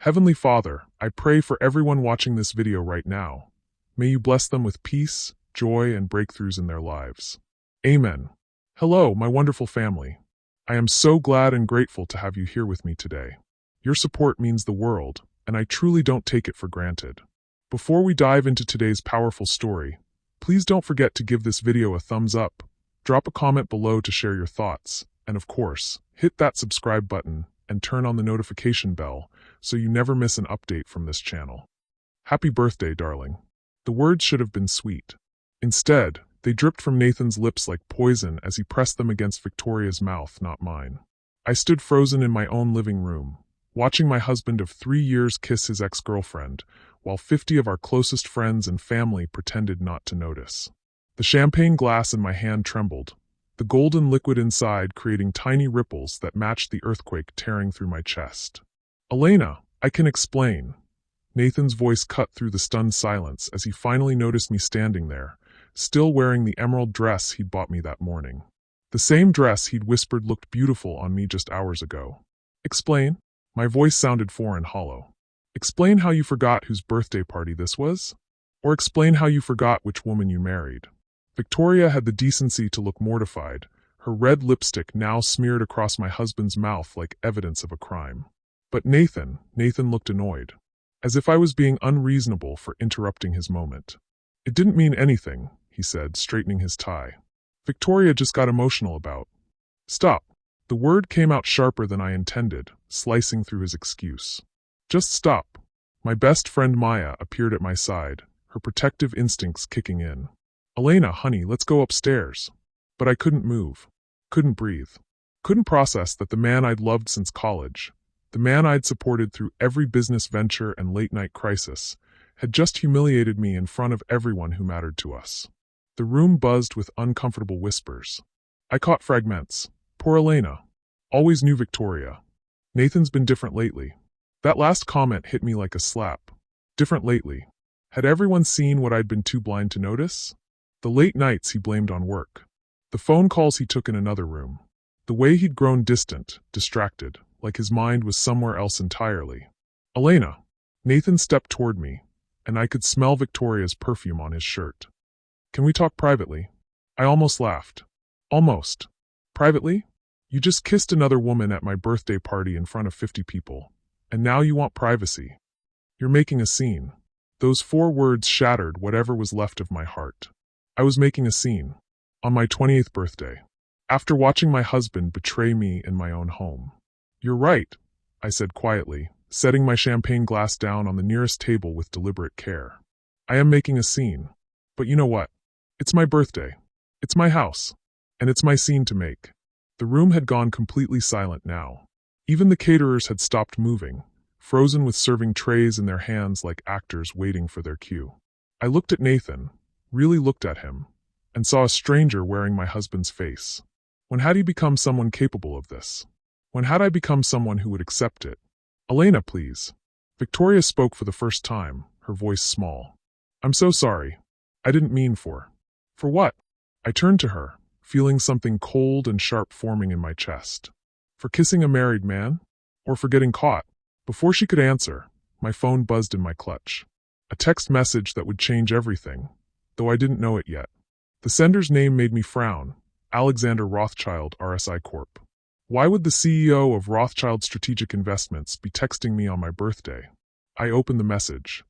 Heavenly Father, I pray for everyone watching this video right now. May you bless them with peace, joy, and breakthroughs in their lives. Amen. Hello, my wonderful family. I am so glad and grateful to have you here with me today. Your support means the world, and I truly don't take it for granted. Before we dive into today's powerful story, please don't forget to give this video a thumbs up, drop a comment below to share your thoughts, and of course, hit that subscribe button and turn on the notification bell so you never miss an update from this channel. Happy birthday, darling. The words should have been sweet. Instead, they dripped from Nathan's lips like poison as he pressed them against Victoria's mouth, not mine. I stood frozen in my own living room, watching my husband of 3 years kiss his ex-girlfriend, while 50 of our closest friends and family pretended not to notice. The champagne glass in my hand trembled, the golden liquid inside creating tiny ripples that matched the earthquake tearing through my chest. Elena, I can explain. Nathan's voice cut through the stunned silence as he finally noticed me standing there, still wearing the emerald dress he'd bought me that morning. The same dress he'd whispered looked beautiful on me just hours ago. Explain? My voice sounded foreign, hollow. Explain how you forgot whose birthday party this was? Or explain how you forgot which woman you married. Victoria had the decency to look mortified, her red lipstick now smeared across my husband's mouth like evidence of a crime. But Nathan looked annoyed, as if I was being unreasonable for interrupting his moment. It didn't mean anything, he said, straightening his tie. Victoria just got emotional about. Stop. The word came out sharper than I intended, slicing through his excuse. Just stop. My best friend Maya appeared at my side, her protective instincts kicking in. Elena, honey, let's go upstairs. But I couldn't move. Couldn't breathe. Couldn't process that the man I'd loved since college, the man I'd supported through every business venture and late-night crisis, had just humiliated me in front of everyone who mattered to us. The room buzzed with uncomfortable whispers. I caught fragments. Poor Elena. Always knew Victoria. Nathan's been different lately. That last comment hit me like a slap. Different lately. Had everyone seen what I'd been too blind to notice? The late nights he blamed on work. The phone calls he took in another room. The way he'd grown distant, distracted, like his mind was somewhere else entirely. Elena. Nathan stepped toward me, and I could smell Victoria's perfume on his shirt. Can we talk privately? I almost laughed. Almost. Privately? You just kissed another woman at my birthday party in front of 50 people, and now you want privacy. You're making a scene. Those 4 words shattered whatever was left of my heart. I was making a scene. On my 28th birthday. After watching my husband betray me in my own home. You're right, I said quietly, setting my champagne glass down on the nearest table with deliberate care. I am making a scene. But you know what? It's my birthday. It's my house. And it's my scene to make. The room had gone completely silent now. Even the caterers had stopped moving, frozen with serving trays in their hands like actors waiting for their cue. I looked at Nathan, really looked at him, and saw a stranger wearing my husband's face. When had he become someone capable of this? When had I become someone who would accept it? Elena, please. Victoria spoke for the first time, her voice small. I'm so sorry. I didn't mean for. For what? I turned to her, feeling something cold and sharp forming in my chest. For kissing a married man? Or for getting caught? Before she could answer, my phone buzzed in my clutch. A text message that would change everything, though I didn't know it yet. The sender's name made me frown. Alexander Rothschild, RSI Corp. Why would the CEO of Rothschild Strategic Investments be texting me on my birthday? I opened the message.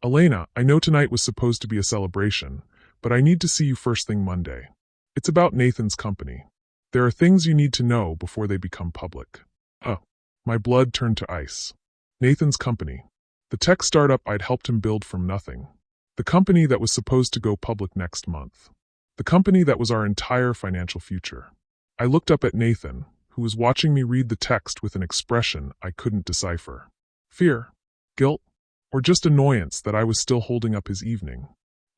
Elena, I know tonight was supposed to be a celebration, but I need to see you first thing Monday. It's about Nathan's company. There are things you need to know before they become public. My blood turned to ice. Nathan's company. The tech startup I'd helped him build from nothing. The company that was supposed to go public next month. The company that was our entire financial future. I looked up at Nathan, who was watching me read the text with an expression I couldn't decipher. Fear? Guilt? Or just annoyance that I was still holding up his evening?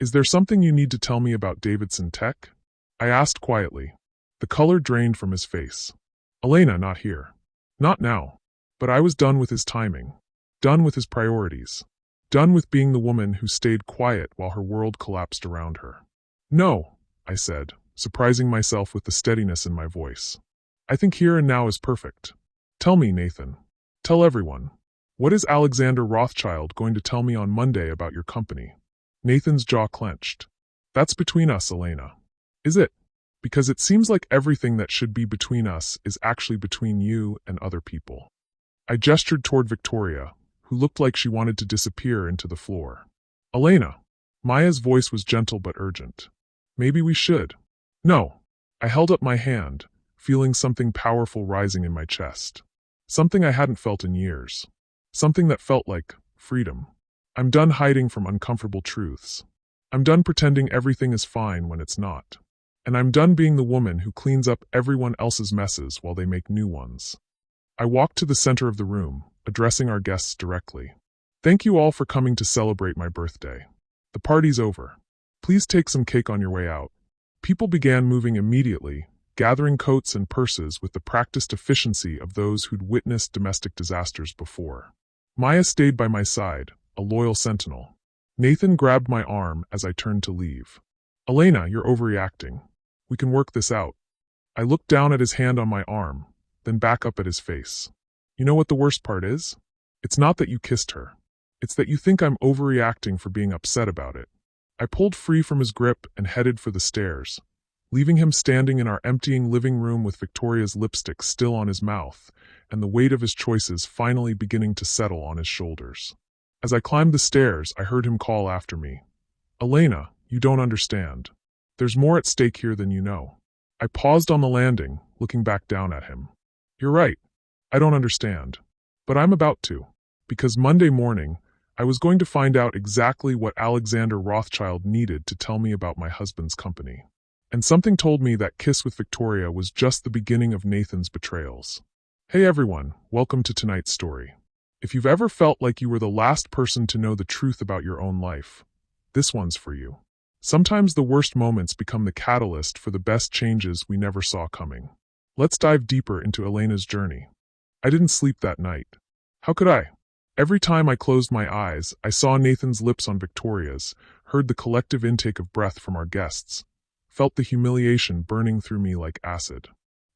Is there something you need to tell me about Davidson Tech? I asked quietly. The color drained from his face. Elena, not here. Not now. But I was done with his timing. Done with his priorities. Done with being the woman who stayed quiet while her world collapsed around her. No, I said, surprising myself with the steadiness in my voice. I think here and now is perfect. Tell me, Nathan. Tell everyone. What is Alexander Rothschild going to tell me on Monday about your company? Nathan's jaw clenched. That's between us, Elena. Is it? Because it seems like everything that should be between us is actually between you and other people. I gestured toward Victoria, who looked like she wanted to disappear into the floor. Elena. Maya's voice was gentle but urgent. Maybe we should. No. I held up my hand, feeling something powerful rising in my chest. Something I hadn't felt in years. Something that felt like freedom. I'm done hiding from uncomfortable truths. I'm done pretending everything is fine when it's not. And I'm done being the woman who cleans up everyone else's messes while they make new ones. I walked to the center of the room, addressing our guests directly. Thank you all for coming to celebrate my birthday. The party's over. Please take some cake on your way out. People began moving immediately, gathering coats and purses with the practiced efficiency of those who'd witnessed domestic disasters before. Maya stayed by my side, a loyal sentinel. Nathan grabbed my arm as I turned to leave. Elena, you're overreacting. We can work this out. I looked down at his hand on my arm, then back up at his face. You know what the worst part is? It's not that you kissed her. It's that you think I'm overreacting for being upset about it. I pulled free from his grip and headed for the stairs, leaving him standing in our emptying living room with Victoria's lipstick still on his mouth and the weight of his choices finally beginning to settle on his shoulders. As I climbed the stairs, I heard him call after me. Elena, you don't understand. There's more at stake here than you know. I paused on the landing, looking back down at him. You're right. I don't understand. But I'm about to. Because Monday morning, I was going to find out exactly what Alexander Rothschild needed to tell me about my husband's company. And something told me that kiss with Victoria was just the beginning of Nathan's betrayals. Hey everyone, welcome to tonight's story. If you've ever felt like you were the last person to know the truth about your own life, this one's for you. Sometimes the worst moments become the catalyst for the best changes we never saw coming. Let's dive deeper into Elena's journey. I didn't sleep that night. How could I? Every time I closed my eyes, I saw Nathan's lips on Victoria's, heard the collective intake of breath from our guests, felt the humiliation burning through me like acid.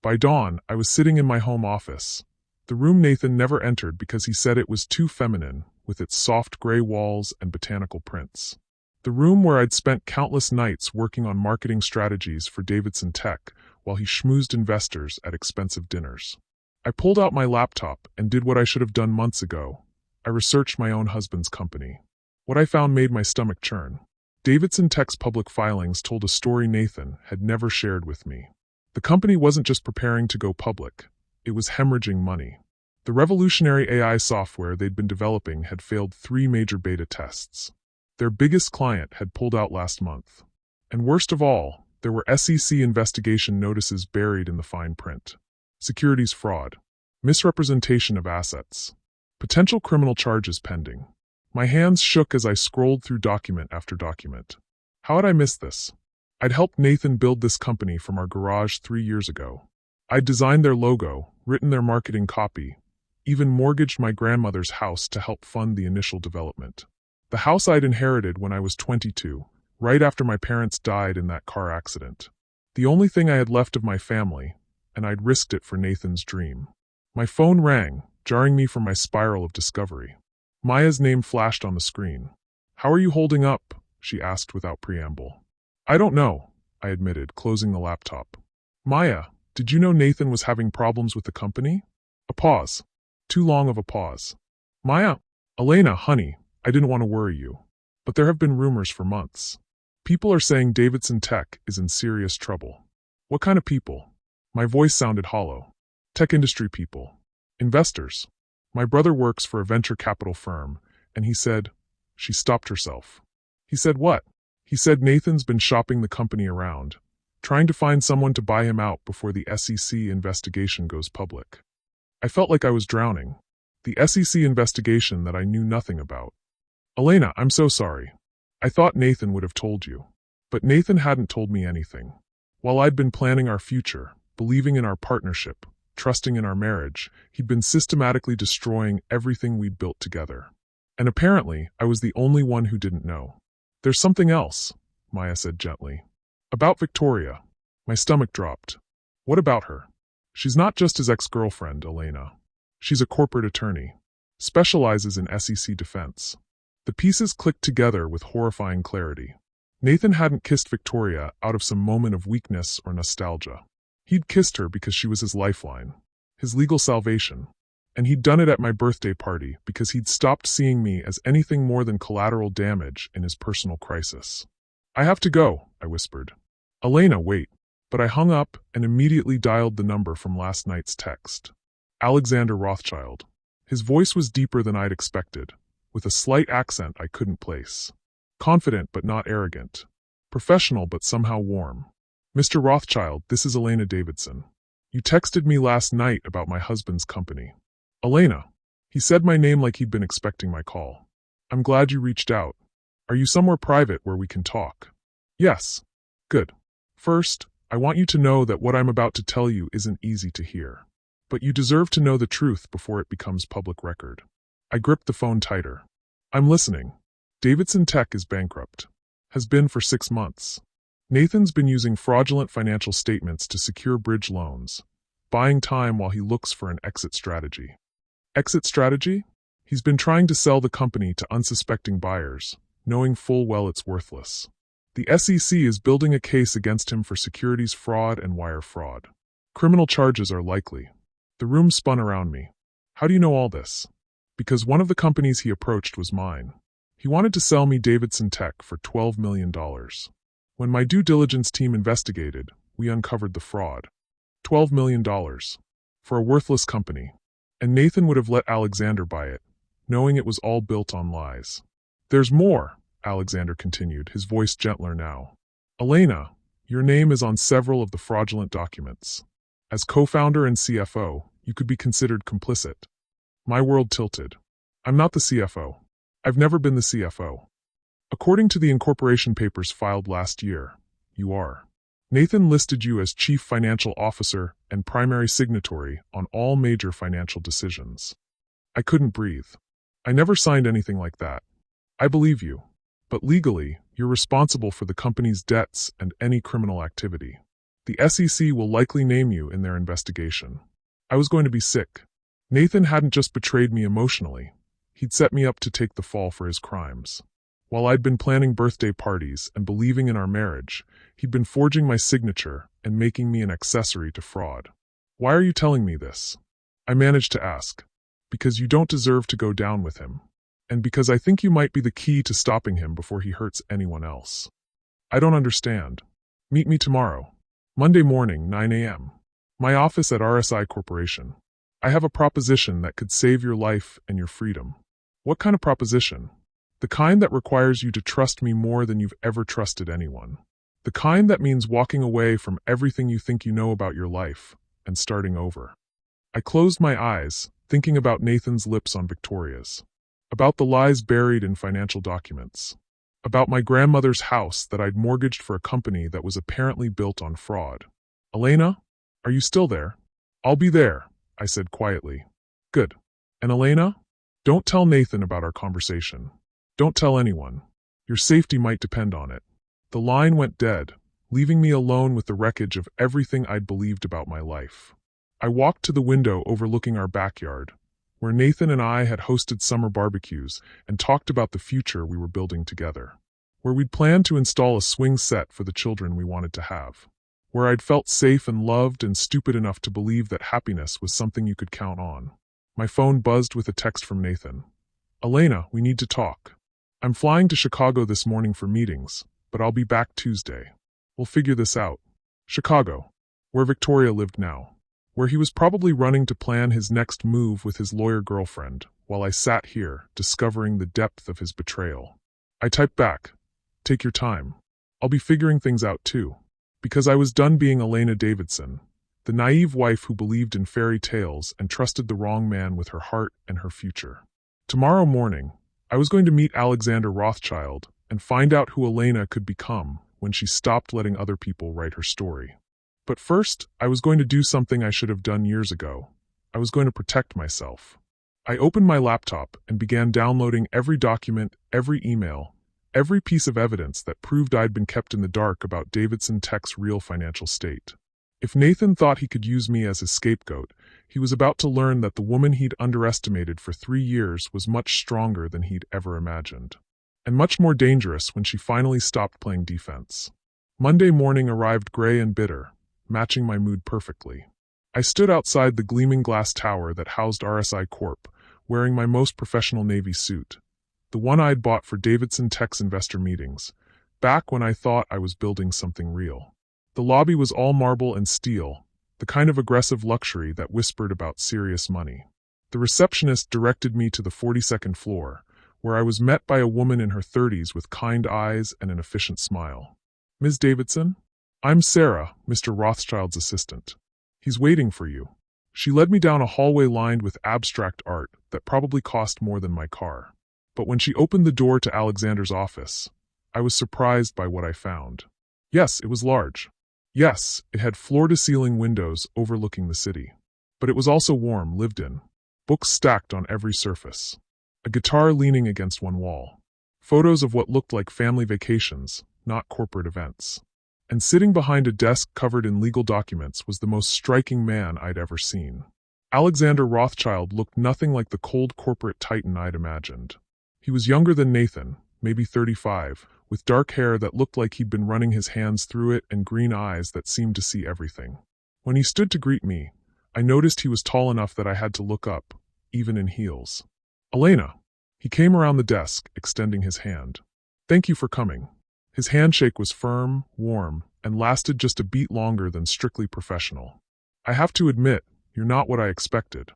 By dawn, I was sitting in my home office. The room Nathan never entered because he said it was too feminine, with its soft gray walls and botanical prints. The room where I'd spent countless nights working on marketing strategies for Davidson Tech while he schmoozed investors at expensive dinners. I pulled out my laptop and did what I should have done months ago. I researched my own husband's company. What I found made my stomach churn. Davidson Tech's public filings told a story Nathan had never shared with me. The company wasn't just preparing to go public, it was hemorrhaging money. The revolutionary AI software they'd been developing had failed 3 major beta tests. Their biggest client had pulled out last month. And worst of all, there were SEC investigation notices buried in the fine print. Securities fraud. Misrepresentation of assets. Potential criminal charges pending. My hands shook as I scrolled through document after document. How had I missed this? I'd helped Nathan build this company from our garage 3 years ago. I'd designed their logo, written their marketing copy, even mortgaged my grandmother's house to help fund the initial development. The house I'd inherited when I was 22, right after my parents died in that car accident. The only thing I had left of my family, and I'd risked it for Nathan's dream. My phone rang, jarring me from my spiral of discovery. Maya's name flashed on the screen. How are you holding up? She asked without preamble. I don't know, I admitted, closing the laptop. Maya, did you know Nathan was having problems with the company? A pause. Too long of a pause. Maya, Elena, honey, I didn't want to worry you. But there have been rumors for months. People are saying Davidson Tech is in serious trouble. What kind of people? My voice sounded hollow. Tech industry people. Investors. My brother works for a venture capital firm, and he said, she stopped herself. He said what? He said Nathan's been shopping the company around, trying to find someone to buy him out before the SEC investigation goes public. I felt like I was drowning. The SEC investigation that I knew nothing about. Elena, I'm so sorry. I thought Nathan would have told you. But Nathan hadn't told me anything. While I'd been planning our future, believing in our partnership, trusting in our marriage, he'd been systematically destroying everything we'd built together. And apparently, I was the only one who didn't know. There's something else, Maya said gently. About Victoria. My stomach dropped. What about her? She's not just his ex-girlfriend, Elena. She's a corporate attorney. specializes in SEC defense. The pieces clicked together with horrifying clarity. Nathan hadn't kissed Victoria out of some moment of weakness or nostalgia. He'd kissed her because she was his lifeline, his legal salvation. And he'd done it at my birthday party because he'd stopped seeing me as anything more than collateral damage in his personal crisis. "I have to go," I whispered. "Elena, wait." But I hung up and immediately dialed the number from last night's text. Alexander Rothschild. His voice was deeper than I'd expected, with a slight accent I couldn't place. Confident but not arrogant. Professional but somehow warm. "Mr. Rothschild, this is Elena Davidson. You texted me last night about my husband's company." "Elena." He said my name like he'd been expecting my call. "I'm glad you reached out. Are you somewhere private where we can talk?" "Yes." "Good. First, I want you to know that what I'm about to tell you isn't easy to hear. But you deserve to know the truth before it becomes public record." I gripped the phone tighter. "I'm listening." "Davidson Tech is bankrupt. Has been for 6 months. Nathan's been using fraudulent financial statements to secure bridge loans, buying time while he looks for an exit strategy." "Exit strategy?" "He's been trying to sell the company to unsuspecting buyers, knowing full well it's worthless. The SEC is building a case against him for securities fraud and wire fraud. Criminal charges are likely." The room spun around me. "How do you know all this?" "Because one of the companies he approached was mine. He wanted to sell me Davidson Tech for $12 million. When my due diligence team investigated, we uncovered the fraud. $12 million. For a worthless company. And Nathan would have let Alexander buy it, knowing it was all built on lies." "There's more," Alexander continued, his voice gentler now. "Elena, your name is on several of the fraudulent documents. As co-founder and CFO, you could be considered complicit." My world tilted. "I'm not the CFO. I've never been the CFO." "According to the incorporation papers filed last year, you are. Nathan listed you as Chief Financial Officer and primary signatory on all major financial decisions." I couldn't breathe. "I never signed anything like that." "I believe you. But legally, you're responsible for the company's debts and any criminal activity. The SEC will likely name you in their investigation." I was going to be sick. Nathan hadn't just betrayed me emotionally. He'd set me up to take the fall for his crimes. While I'd been planning birthday parties and believing in our marriage, he'd been forging my signature and making me an accessory to fraud. "Why are you telling me this?" I managed to ask. "Because you don't deserve to go down with him. And because I think you might be the key to stopping him before he hurts anyone else." "I don't understand." "Meet me tomorrow. Monday morning, 9 a.m. My office at RSI Corporation. I have a proposition that could save your life and your freedom." "What kind of proposition?" "The kind that requires you to trust me more than you've ever trusted anyone. The kind that means walking away from everything you think you know about your life and starting over." I closed my eyes, thinking about Nathan's lips on Victoria's. About the lies buried in financial documents. About my grandmother's house that I'd mortgaged for a company that was apparently built on fraud. "Elena, are you still there?" "I'll be there," I said quietly. "Good. And Elena? Don't tell Nathan about our conversation. Don't tell anyone. Your safety might depend on it." The line went dead, leaving me alone with the wreckage of everything I'd believed about my life. I walked to the window overlooking our backyard, where Nathan and I had hosted summer barbecues and talked about the future we were building together. Where we'd planned to install a swing set for the children we wanted to have. Where I'd felt safe and loved and stupid enough to believe that happiness was something you could count on. My phone buzzed with a text from Nathan. "Elena, we need to talk. I'm flying to Chicago this morning for meetings, but I'll be back Tuesday. We'll figure this out." Chicago, where Victoria lived now. Where he was probably running to plan his next move with his lawyer girlfriend, while I sat here, discovering the depth of his betrayal. I typed back, "Take your time. I'll be figuring things out too." Because I was done being Elena Davidson, the naive wife who believed in fairy tales and trusted the wrong man with her heart and her future. Tomorrow morning, I was going to meet Alexander Rothschild and find out who Elena could become when she stopped letting other people write her story. But first, I was going to do something I should have done years ago. I was going to protect myself. I opened my laptop and began downloading every document, every email, every piece of evidence that proved I'd been kept in the dark about Davidson Tech's real financial state. If Nathan thought he could use me as his scapegoat, He was about to learn that the woman he'd underestimated for 3 years was much stronger than he'd ever imagined. And much more dangerous when she finally stopped playing defense. Monday morning arrived gray and bitter, matching my mood perfectly. I stood outside the gleaming glass tower that housed RSI Corp, wearing my most professional Navy suit, the one I'd bought for Davidson Tech's investor meetings, back when I thought I was building something real. The lobby was all marble and steel, the kind of aggressive luxury that whispered about serious money. The receptionist directed me to the 42nd floor, where I was met by a woman in her 30s with kind eyes and an efficient smile. "Ms. Davidson? I'm Sarah, Mr. Rothschild's assistant. He's waiting for you." She led me down a hallway lined with abstract art that probably cost more than my car. But when she opened the door to Alexander's office, I was surprised by what I found. Yes, it was large. Yes, it had floor-to-ceiling windows overlooking the city. But it was also warm, lived in. Books stacked on every surface. A guitar leaning against one wall. Photos of what looked like family vacations, not corporate events. And sitting behind a desk covered in legal documents was the most striking man I'd ever seen. Alexander Rothschild looked nothing like the cold corporate titan I'd imagined. He was younger than Nathan, maybe 35, with dark hair that looked like he'd been running his hands through it and green eyes that seemed to see everything. When he stood to greet me, I noticed he was tall enough that I had to look up, even in heels. "Elena." He came around the desk, extending his hand. "Thank you for coming." His handshake was firm, warm, and lasted just a beat longer than strictly professional. "I have to admit, you're not what I expected."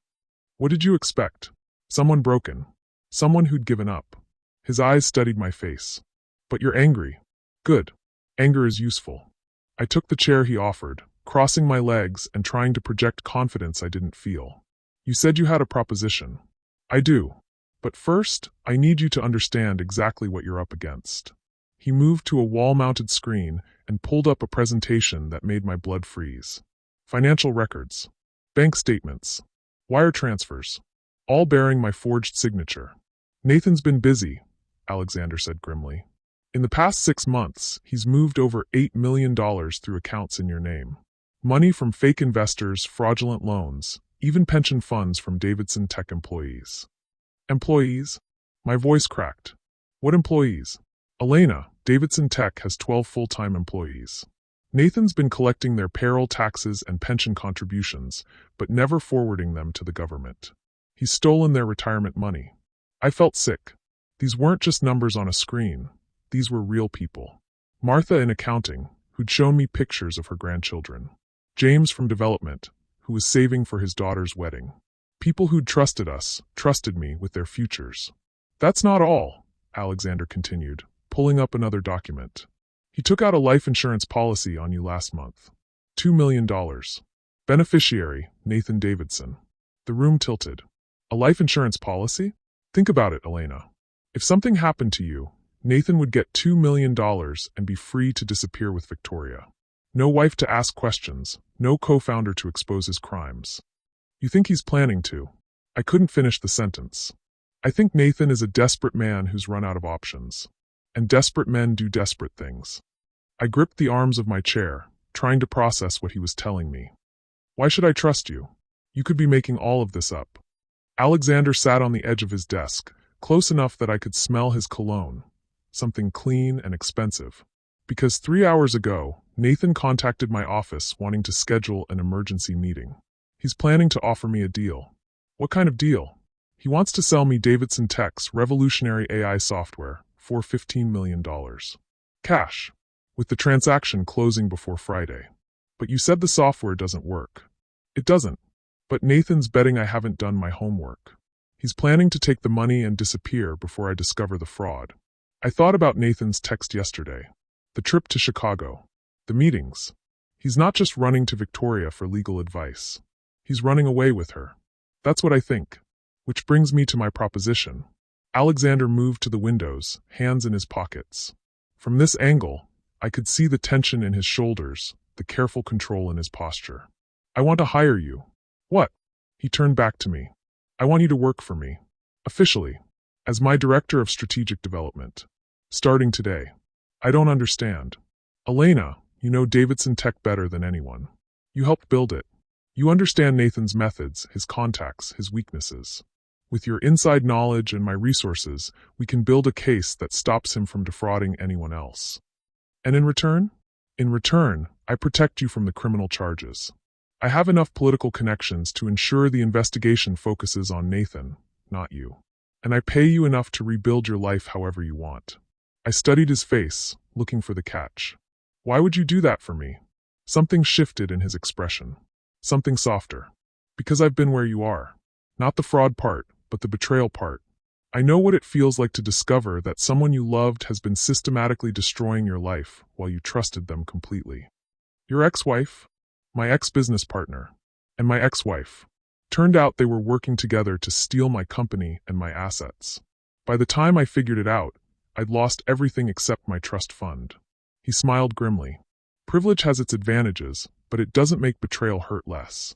"What did you expect?" "Someone broken. Someone who'd given up." His eyes studied my face. "But you're angry." "Good. Anger is useful." I took the chair he offered, crossing my legs and trying to project confidence I didn't feel. "You said you had a proposition." "I do. But first, I need you to understand exactly what you're up against." He moved to a wall-mounted screen and pulled up a presentation that made my blood freeze. Financial records. Bank statements. Wire transfers. All bearing my forged signature. "Nathan's been busy," Alexander said grimly. "In the past 6 months, he's moved over $8 million through accounts in your name. Money from fake investors, fraudulent loans, even pension funds from Davidson Tech employees." "Employees?" My voice cracked. "What employees?" "Elena, Davidson Tech has 12 full-time employees. Nathan's been collecting their payroll taxes and pension contributions, but never forwarding them to the government. He's stolen their retirement money." I felt sick. These weren't just numbers on a screen. These were real people. Martha in accounting, who'd shown me pictures of her grandchildren. James from development, who was saving for his daughter's wedding. People who'd trusted us, trusted me with their futures. "That's not all," Alexander continued, pulling up another document. "He took out a life insurance policy on you last month. $2 million. Beneficiary, Nathan Davidson." The room tilted. "A life insurance policy? Think about it, Elena. If something happened to you, Nathan would get $2 million and be free to disappear with Victoria. No wife to ask questions, no co-founder to expose his crimes. You think he's planning to?" I couldn't finish the sentence. "I think Nathan is a desperate man who's run out of options. And desperate men do desperate things." I gripped the arms of my chair, trying to process what he was telling me. "Why should I trust you? You could be making all of this up." Alexander sat on the edge of his desk, close enough that I could smell his cologne, something clean and expensive. "Because 3 hours ago, Nathan contacted my office wanting to schedule an emergency meeting. He's planning to offer me a deal." "What kind of deal?" "He wants to sell me Davidson Tech's revolutionary AI software for $15 million. Cash, with the transaction closing before Friday." "But you said the software doesn't work." "It doesn't. But Nathan's betting I haven't done my homework. He's planning to take the money and disappear before I discover the fraud." I thought about Nathan's text yesterday. The trip to Chicago. The meetings. He's not just running to Victoria for legal advice. He's running away with her. That's what I think. Which brings me to my proposition. Alexander moved to the windows, hands in his pockets. From this angle, I could see the tension in his shoulders, the careful control in his posture. "I want to hire you." "What?" He turned back to me. "I want you to work for me. Officially. As my director of strategic development. Starting today." "I don't understand." "Elena, you know Davidson Tech better than anyone. You helped build it. You understand Nathan's methods, his contacts, his weaknesses. With your inside knowledge and my resources, we can build a case that stops him from defrauding anyone else. And in return? In return, I protect you from the criminal charges. I have enough political connections to ensure the investigation focuses on Nathan, not you. And I pay you enough to rebuild your life however you want. I studied his face, looking for the catch. Why would you do that for me? Something shifted in his expression. Something softer. Because I've been where you are. Not the fraud part, but the betrayal part. I know what it feels like to discover that someone you loved has been systematically destroying your life while you trusted them completely. Your ex-wife? My ex-business partner. And my ex-wife. Turned out they were working together to steal my company and my assets. By the time I figured it out, I'd lost everything except my trust fund. He smiled grimly. Privilege has its advantages, but it doesn't make betrayal hurt less.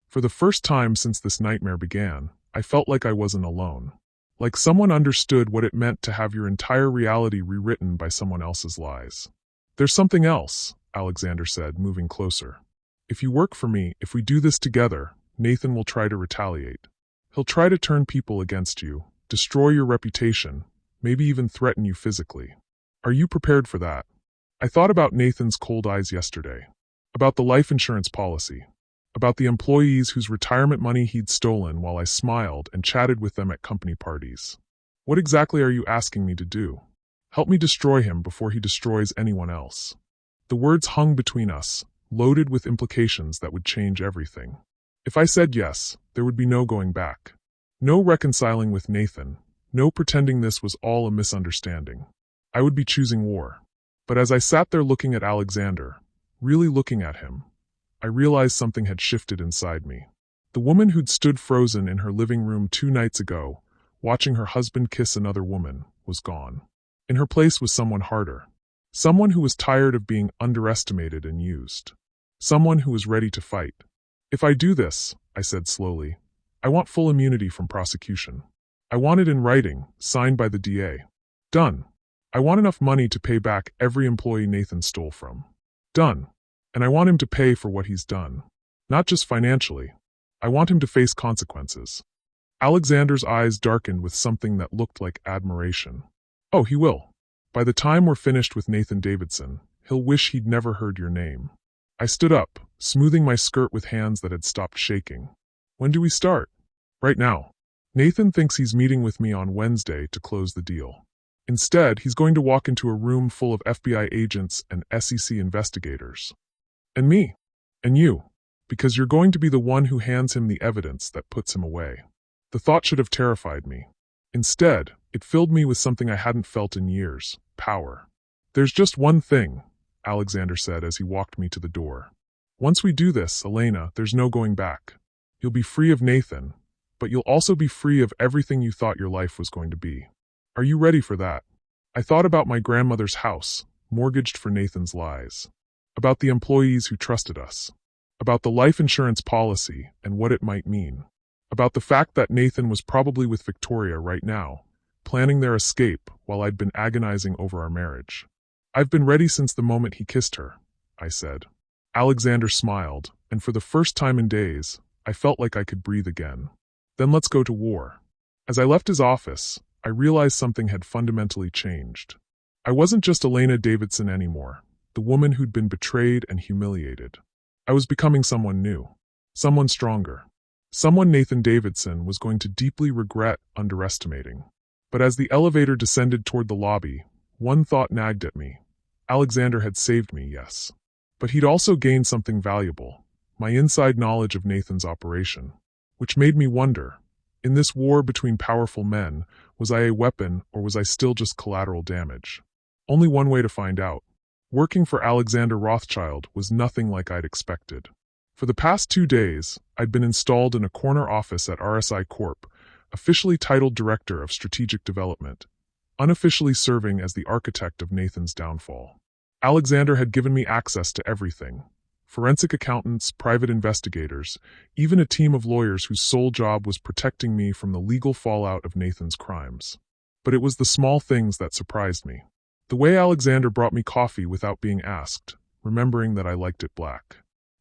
For the first time since this nightmare began, I felt like I wasn't alone. Like someone understood what it meant to have your entire reality rewritten by someone else's lies. There's something else, Alexander said, moving closer. If you work for me, if we do this together, Nathan will try to retaliate. He'll try to turn people against you, destroy your reputation, maybe even threaten you physically. Are you prepared for that? I thought about Nathan's cold eyes yesterday. About the life insurance policy. About the employees whose retirement money he'd stolen while I smiled and chatted with them at company parties. What exactly are you asking me to do? Help me destroy him before he destroys anyone else. The words hung between us, loaded with implications that would change everything. If I said yes, there would be no going back. No reconciling with Nathan, no pretending this was all a misunderstanding. I would be choosing war. But as I sat there looking at Alexander, really looking at him, I realized something had shifted inside me. The woman who'd stood frozen in her living room 2 nights ago, watching her husband kiss another woman, was gone. In her place was someone harder. Someone who was tired of being underestimated and used. Someone who was ready to fight. If I do this, I said slowly, I want full immunity from prosecution. I want it in writing, signed by the DA. Done. I want enough money to pay back every employee Nathan stole from. Done. And I want him to pay for what he's done. Not just financially. I want him to face consequences. Alexander's eyes darkened with something that looked like admiration. Oh, he will. By the time we're finished with Nathan Davidson, he'll wish he'd never heard your name. I stood up, smoothing my skirt with hands that had stopped shaking. When do we start? Right now. Nathan thinks he's meeting with me on Wednesday to close the deal. Instead, he's going to walk into a room full of FBI agents and SEC investigators. And me. And you. Because you're going to be the one who hands him the evidence that puts him away. The thought should have terrified me. Instead, it filled me with something I hadn't felt in years: power. There's just one thing, Alexander said as he walked me to the door. Once we do this, Elena, there's no going back. You'll be free of Nathan, but you'll also be free of everything you thought your life was going to be. Are you ready for that? I thought about my grandmother's house, mortgaged for Nathan's lies. About the employees who trusted us. About the life insurance policy and what it might mean. About the fact that Nathan was probably with Victoria right now, planning their escape while I'd been agonizing over our marriage. I've been ready since the moment he kissed her, I said. Alexander smiled, and for the first time in days, I felt like I could breathe again. Then let's go to war. As I left his office, I realized something had fundamentally changed. I wasn't just Elena Davidson anymore, the woman who'd been betrayed and humiliated. I was becoming someone new, someone stronger, someone Nathan Davidson was going to deeply regret underestimating. But as the elevator descended toward the lobby, one thought nagged at me. Alexander had saved me, yes. But he'd also gained something valuable, my inside knowledge of Nathan's operation, which made me wonder, in this war between powerful men, was I a weapon or was I still just collateral damage? Only one way to find out. Working for Alexander Rothschild was nothing like I'd expected. For the past 2 days, I'd been installed in a corner office at RSI Corp, officially titled Director of Strategic Development, unofficially serving as the architect of Nathan's downfall. Alexander had given me access to everything: forensic accountants, private investigators, even a team of lawyers whose sole job was protecting me from the legal fallout of Nathan's crimes. But it was the small things that surprised me. The way Alexander brought me coffee without being asked, remembering that I liked it black.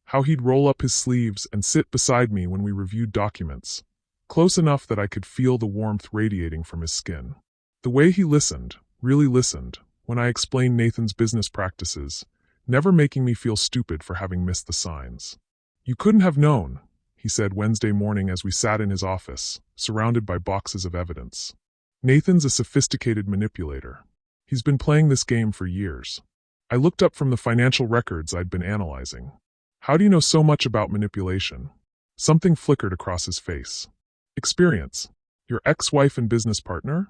How he'd roll up his sleeves and sit beside me when we reviewed documents, close enough that I could feel the warmth radiating from his skin. The way he listened, really listened, when I explained Nathan's business practices, never making me feel stupid for having missed the signs. "You couldn't have known," he said Wednesday morning as we sat in his office, surrounded by boxes of evidence. "Nathan's a sophisticated manipulator. He's been playing this game for years." I looked up from the financial records I'd been analyzing. "How do you know so much about manipulation?" Something flickered across his face. "Experience. Your ex-wife and business partner?"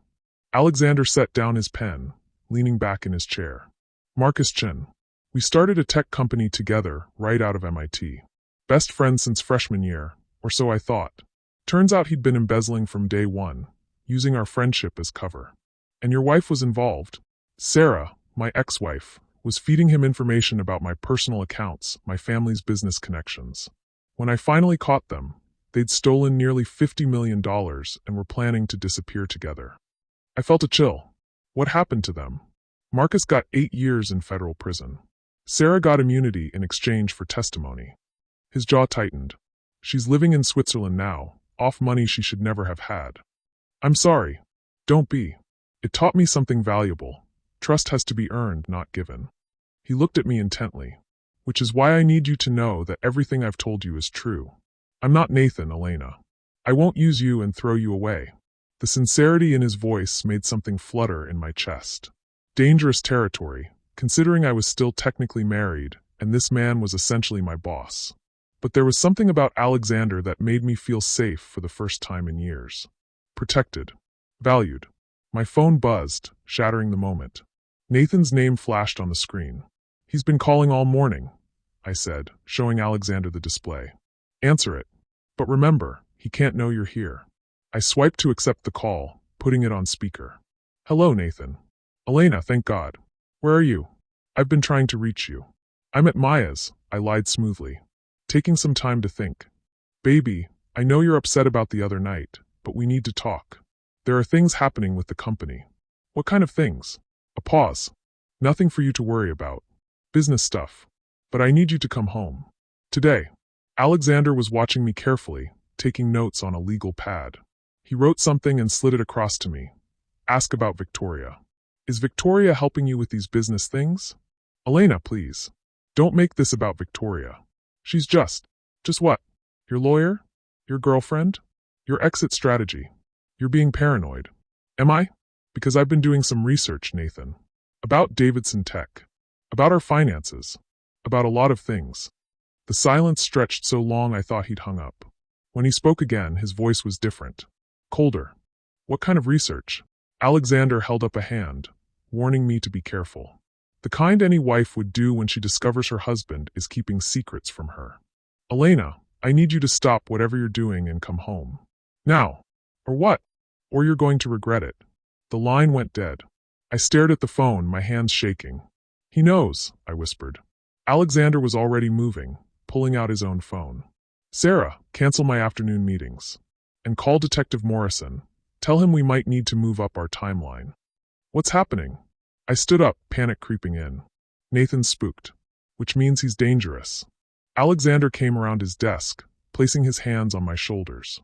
Alexander set down his pen, leaning back in his chair. "Marcus Chin. We started a tech company together right out of MIT. Best friends since freshman year, or so I thought. Turns out he'd been embezzling from day one, using our friendship as cover. And your wife was involved. Sarah, my ex-wife, was feeding him information about my personal accounts, my family's business connections. When I finally caught them, they'd stolen nearly $50 million and were planning to disappear together. I felt a chill. What happened to them? Marcus got 8 years in federal prison. Sarah got immunity in exchange for testimony. His jaw tightened. She's living in Switzerland now, off money she should never have had. I'm sorry. Don't be. It taught me something valuable. Trust has to be earned, not given. He looked at me intently. Which is why I need you to know that everything I've told you is true. I'm not Nathan, Elena. I won't use you and throw you away. The sincerity in his voice made something flutter in my chest. Dangerous territory, considering I was still technically married, and this man was essentially my boss. But there was something about Alexander that made me feel safe for the first time in years. Protected. Valued. My phone buzzed, shattering the moment. Nathan's name flashed on the screen. He's been calling all morning, I said, showing Alexander the display. Answer it. But remember, he can't know you're here. I swiped to accept the call, putting it on speaker. Hello, Nathan. Elena, thank God. Where are you? I've been trying to reach you. I'm at Maya's, I lied smoothly, taking some time to think. Baby, I know you're upset about the other night, but we need to talk. There are things happening with the company. What kind of things? A pause. Nothing for you to worry about. Business stuff. But I need you to come home. Today. Alexander was watching me carefully, taking notes on a legal pad. He wrote something and slid it across to me. Ask about Victoria. Is Victoria helping you with these business things? Elena, please. Don't make this about Victoria. She's just what? Your lawyer? Your girlfriend? Your exit strategy? You're being paranoid. Am I? Because I've been doing some research, Nathan. About Davidson Tech. About our finances. About a lot of things. The silence stretched so long I thought he'd hung up. When he spoke again, his voice was different. Colder. What kind of research? Alexander held up a hand, warning me to be careful. The kind any wife would do when she discovers her husband is keeping secrets from her. Elena, I need you to stop whatever you're doing and come home. Now. Or what? Or you're going to regret it. The line went dead. I stared at the phone, my hands shaking. He knows, I whispered. Alexander was already moving, pulling out his own phone. Sarah, cancel my afternoon meetings. And call Detective Morrison. Tell him we might need to move up our timeline. What's happening? I stood up, panic creeping in. Nathan's spooked. Which means he's dangerous. Alexander came around his desk, placing his hands on my shoulders.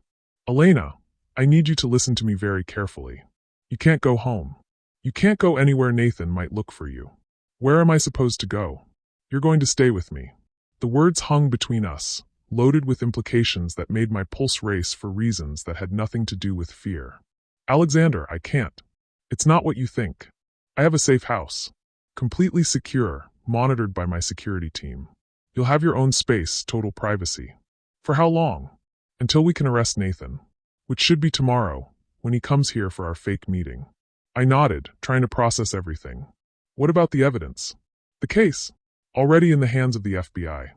Elena, I need you to listen to me very carefully. You can't go home. You can't go anywhere Nathan might look for you. Where am I supposed to go? You're going to stay with me. The words hung between us, loaded with implications that made my pulse race for reasons that had nothing to do with fear. Alexander, I can't. It's not what you think. I have a safe house. Completely secure, monitored by my security team. You'll have your own space, total privacy. For how long? Until we can arrest Nathan. Which should be tomorrow, when he comes here for our fake meeting. I nodded, trying to process everything. What about the evidence? The case? Already in the hands of the FBI.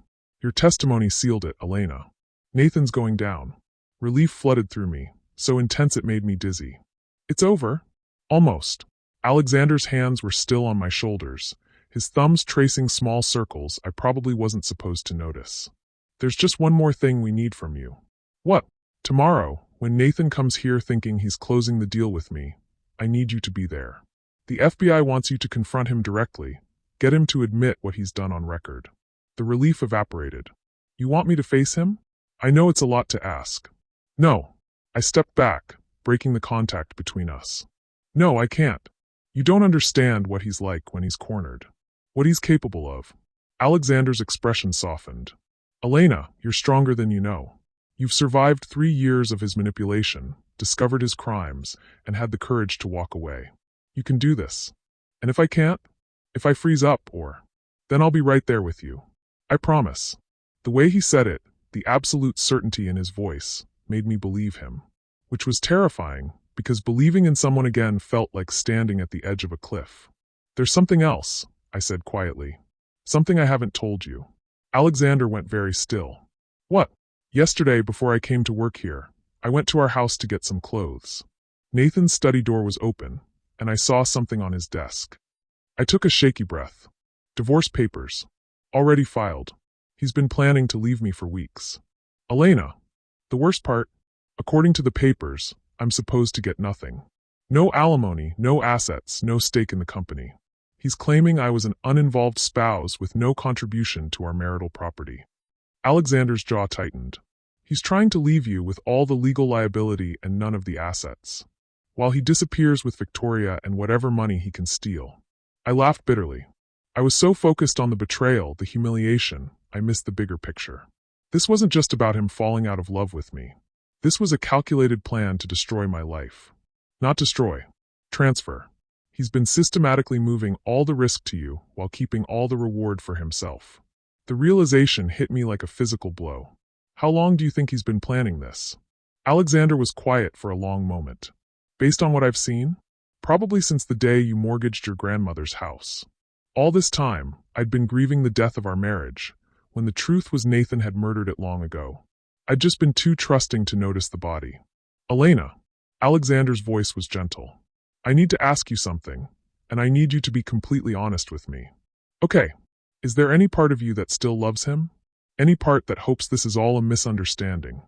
Your testimony sealed it, Elena. Nathan's going down. Relief flooded through me, so intense it made me dizzy. It's over? Almost. Alexander's hands were still on my shoulders, his thumbs tracing small circles I probably wasn't supposed to notice. There's just one more thing we need from you. What? Tomorrow, when Nathan comes here thinking he's closing the deal with me, I need you to be there. The FBI wants you to confront him directly, get him to admit what he's done on record. The relief evaporated. You want me to face him? I know it's a lot to ask. No. I stepped back, breaking the contact between us. No, I can't. You don't understand what he's like when he's cornered. What he's capable of. Alexander's expression softened. Elena, you're stronger than you know. You've survived 3 years of his manipulation, discovered his crimes, and had the courage to walk away. You can do this. And if I can't? If I freeze up, then I'll be right there with you. I promise. The way he said it, the absolute certainty in his voice, made me believe him. Which was terrifying, because believing in someone again felt like standing at the edge of a cliff. There's something else, I said quietly. Something I haven't told you. Alexander went very still. What? Yesterday, before I came to work here, I went to our house to get some clothes. Nathan's study door was open, and I saw something on his desk. I took a shaky breath. Divorce papers. Already filed. He's been planning to leave me for weeks. Elena. The worst part, according to the papers, I'm supposed to get nothing. No alimony, no assets, no stake in the company. He's claiming I was an uninvolved spouse with no contribution to our marital property. Alexander's jaw tightened. He's trying to leave you with all the legal liability and none of the assets, while he disappears with Victoria and whatever money he can steal. I laughed bitterly. I was so focused on the betrayal, the humiliation, I missed the bigger picture. This wasn't just about him falling out of love with me. This was a calculated plan to destroy my life. Not destroy. Transfer. He's been systematically moving all the risk to you while keeping all the reward for himself. The realization hit me like a physical blow. How long do you think he's been planning this? Alexander was quiet for a long moment. Based on what I've seen? Probably since the day you mortgaged your grandmother's house. All this time, I'd been grieving the death of our marriage, when the truth was Nathan had murdered it long ago. I'd just been too trusting to notice the body. Elena. Alexander's voice was gentle. I need to ask you something, and I need you to be completely honest with me. Okay. Is there any part of you that still loves him? Any part that hopes this is all a misunderstanding?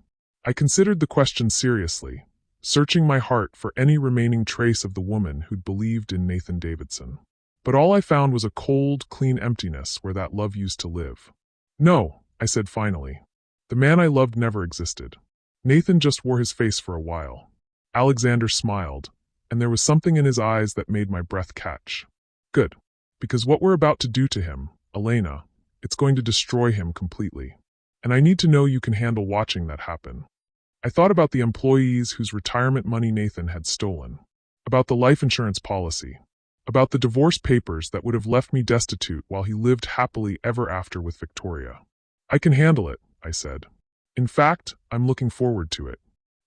I considered the question seriously, searching my heart for any remaining trace of the woman who'd believed in Nathan Davidson. But all I found was a cold, clean emptiness where that love used to live. No, I said finally. The man I loved never existed. Nathan just wore his face for a while. Alexander smiled, and there was something in his eyes that made my breath catch. Good. Because what we're about to do to him, Elena, it's going to destroy him completely. And I need to know you can handle watching that happen. I thought about the employees whose retirement money Nathan had stolen, about the life insurance policy, about the divorce papers that would have left me destitute while he lived happily ever after with Victoria. I can handle it, I said. In fact, I'm looking forward to it.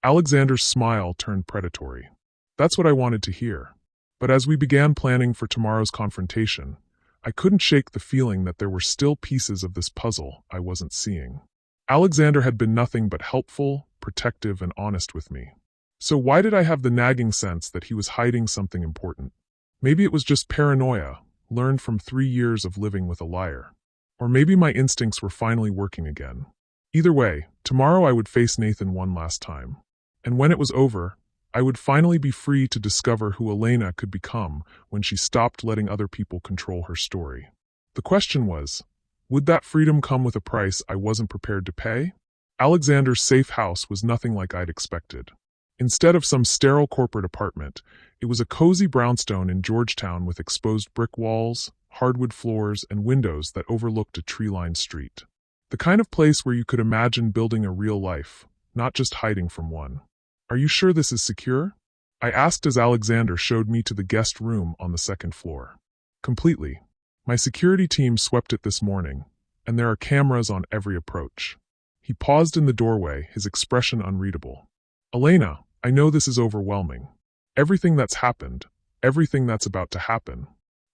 Alexander's smile turned predatory. That's what I wanted to hear. But as we began planning for tomorrow's confrontation, I couldn't shake the feeling that there were still pieces of this puzzle I wasn't seeing. Alexander had been nothing but helpful, protective, and honest with me. So why did I have the nagging sense that he was hiding something important? Maybe it was just paranoia, learned from 3 years of living with a liar. Or maybe my instincts were finally working again. Either way, tomorrow I would face Nathan one last time. And when it was over, I would finally be free to discover who Elena could become when she stopped letting other people control her story. The question was, would that freedom come with a price I wasn't prepared to pay? Alexander's safe house was nothing like I'd expected. Instead of some sterile corporate apartment, it was a cozy brownstone in Georgetown with exposed brick walls, hardwood floors, and windows that overlooked a tree-lined street. The kind of place where you could imagine building a real life, not just hiding from one. Are you sure this is secure? I asked as Alexander showed me to the guest room on the 2nd floor. Completely. My security team swept it this morning, and there are cameras on every approach. He paused in the doorway, his expression unreadable. Elena, I know this is overwhelming. Everything that's happened, everything that's about to happen.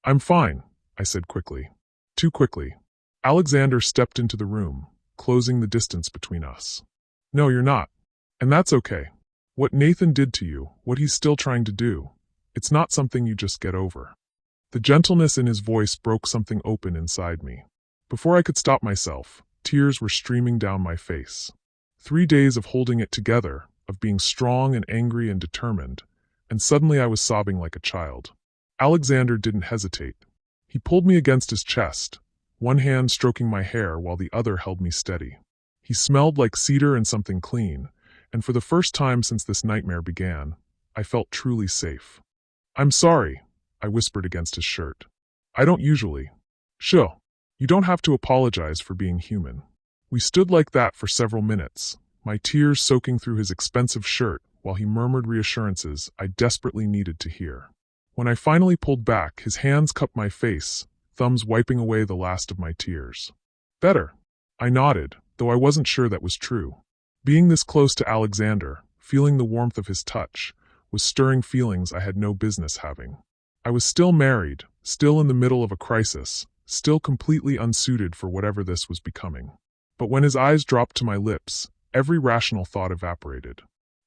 I'm fine, I said quickly. Too quickly. Alexander stepped into the room, closing the distance between us. No, you're not. And that's okay. What Nathan did to you, what he's still trying to do, it's not something you just get over. The gentleness in his voice broke something open inside me. Before I could stop myself, tears were streaming down my face. 3 days of holding it together, of being strong and angry and determined, and suddenly I was sobbing like a child. Alexander didn't hesitate. He pulled me against his chest, one hand stroking my hair while the other held me steady. He smelled like cedar and something clean, and for the first time since this nightmare began, I felt truly safe. "I'm sorry," I whispered against his shirt. "I don't usually." "Sure. You don't have to apologize for being human." We stood like that for several minutes, my tears soaking through his expensive shirt while he murmured reassurances I desperately needed to hear. When I finally pulled back, his hands cupped my face, thumbs wiping away the last of my tears. "Better." I nodded, though I wasn't sure that was true. Being this close to Alexander, feeling the warmth of his touch, was stirring feelings I had no business having. I was still married, still in the middle of a crisis, still completely unsuited for whatever this was becoming. But when his eyes dropped to my lips, every rational thought evaporated.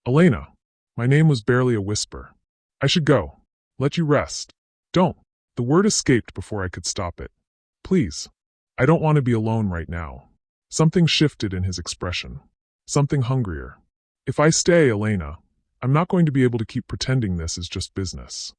"Elena." My name was barely a whisper. "I should go. Let you rest." "Don't." The word escaped before I could stop it. "Please. I don't want to be alone right now." Something shifted in his expression. Something hungrier. "If I stay, Elena, I'm not going to be able to keep pretending this is just business."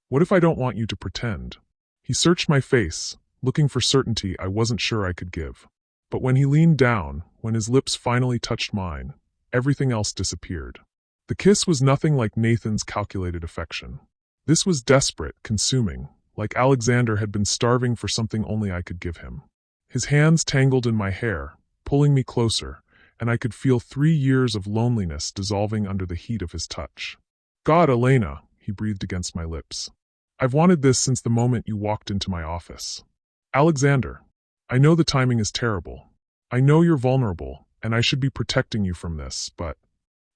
"What if I don't want you to pretend?" He searched my face, looking for certainty I wasn't sure I could give. But when he leaned down, when his lips finally touched mine, everything else disappeared. The kiss was nothing like Nathan's calculated affection. This was desperate, consuming, like Alexander had been starving for something only I could give him. His hands tangled in my hair, pulling me closer, and I could feel 3 years of loneliness dissolving under the heat of his touch. "God, Elena," he breathed against my lips. "I've wanted this since the moment you walked into my office." "Alexander, I know the timing is terrible. I know you're vulnerable, and I should be protecting you from this, but..."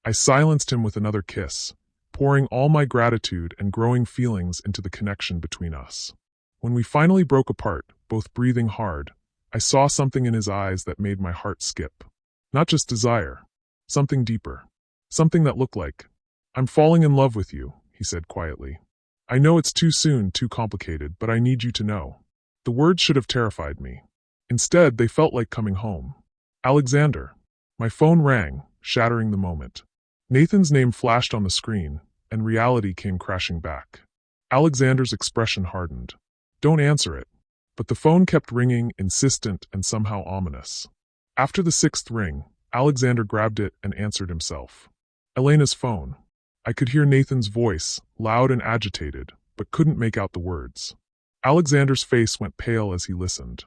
I silenced him with another kiss, pouring all my gratitude and growing feelings into the connection between us. When we finally broke apart, both breathing hard, I saw something in his eyes that made my heart skip. Not just desire, something deeper. Something that looked like, "I'm falling in love with you," he said quietly. "I know it's too soon, too complicated, but I need you to know." The words should have terrified me. Instead, they felt like coming home. "Alexander." My phone rang, shattering the moment. Nathan's name flashed on the screen, and reality came crashing back. Alexander's expression hardened. "Don't answer it." But the phone kept ringing, insistent and somehow ominous. After the 6th ring, Alexander grabbed it and answered himself. Elena's phone. I could hear Nathan's voice, loud and agitated, but couldn't make out the words. Alexander's face went pale as he listened.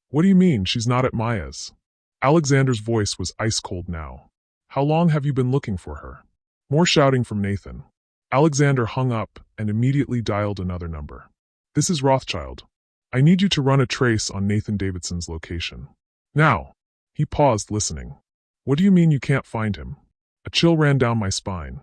"What do you mean she's not at Maya's?" Alexander's voice was ice-cold now. "How long have you been looking for her?" More shouting from Nathan. Alexander hung up and immediately dialed another number. "This is Rothschild. I need you to run a trace on Nathan Davidson's location. Now." He paused, listening. "What do you mean you can't find him?" A chill ran down my spine.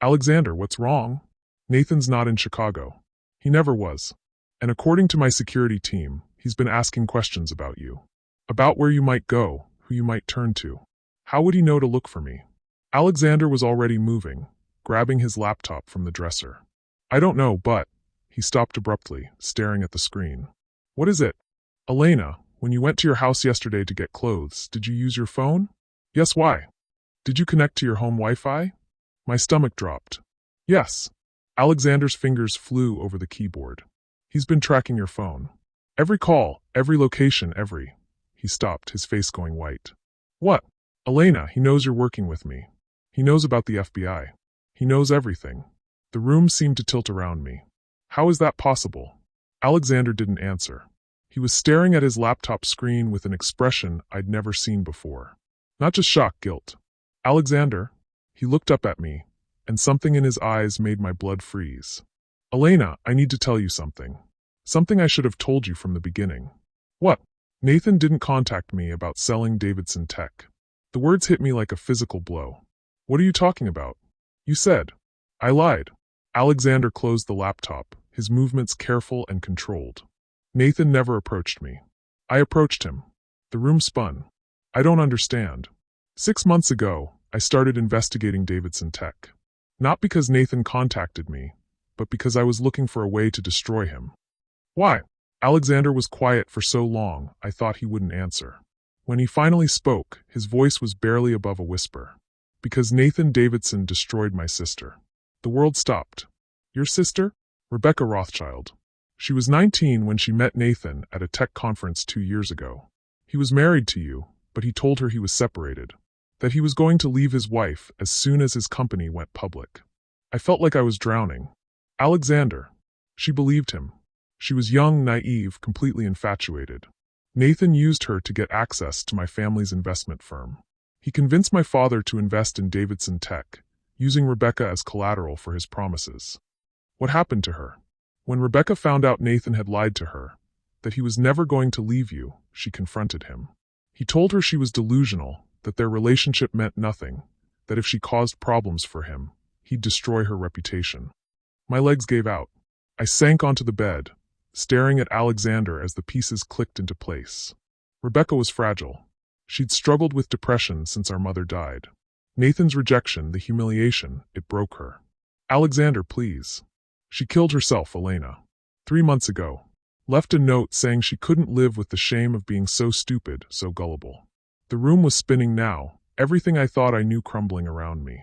"Alexander, what's wrong?" "Nathan's not in Chicago. He never was. And according to my security team, he's been asking questions about you. About where you might go, who you might turn to. How would he know to look for me?" Alexander was already moving, grabbing his laptop from the dresser. "I don't know, but..." He stopped abruptly, staring at the screen. "What is it?" "Elena, when you went to your house yesterday to get clothes, did you use your phone?" "Yes, why?" "Did you connect to your home Wi-Fi?" My stomach dropped. "Yes." Alexander's fingers flew over the keyboard. "He's been tracking your phone. Every call, every location, every..." He stopped, his face going white. "What?" "Elena, he knows you're working with me. He knows about the FBI. He knows everything." The room seemed to tilt around me. "How is that possible?" Alexander didn't answer. He was staring at his laptop screen with an expression I'd never seen before. Not just shock, guilt. "Alexander?" He looked up at me, and something in his eyes made my blood freeze. "Elena, I need to tell you something. Something I should have told you from the beginning." "What?" "Nathan didn't contact me about selling Davidson Tech." The words hit me like a physical blow. "What are you talking about?" "You said." "I lied." Alexander closed the laptop, his movements careful and controlled. "Nathan never approached me. I approached him." The room spun. "I don't understand." 6 months ago, I started investigating Davidson Tech. Not because Nathan contacted me, but because I was looking for a way to destroy him. "Why?" Alexander was quiet for so long, I thought he wouldn't answer. When he finally spoke, his voice was barely above a whisper. "Because Nathan Davidson destroyed my sister." The world stopped. "Your sister?" "Rebecca Rothschild. She was 19 when she met Nathan at a tech conference 2 years ago. He was married to you, but he told her he was separated, that he was going to leave his wife as soon as his company went public. I felt like I was drowning. Alexander. She believed him. She was young, naive, completely infatuated. Nathan used her to get access to my family's investment firm. He convinced my father to invest in Davidson Tech, using Rebecca as collateral for his promises. What happened to her? When Rebecca found out Nathan had lied to her, that he was never going to leave you, she confronted him. He told her she was delusional, that their relationship meant nothing, that if she caused problems for him, he'd destroy her reputation. My legs gave out. I sank onto the bed, staring at Alexander as the pieces clicked into place. Rebecca was fragile. She'd struggled with depression since our mother died. Nathan's rejection, the humiliation, it broke her. Alexander, please. She killed herself, Elena. 3 months ago. Left a note saying she couldn't live with the shame of being so stupid, so gullible. The room was spinning now, everything I thought I knew crumbling around me.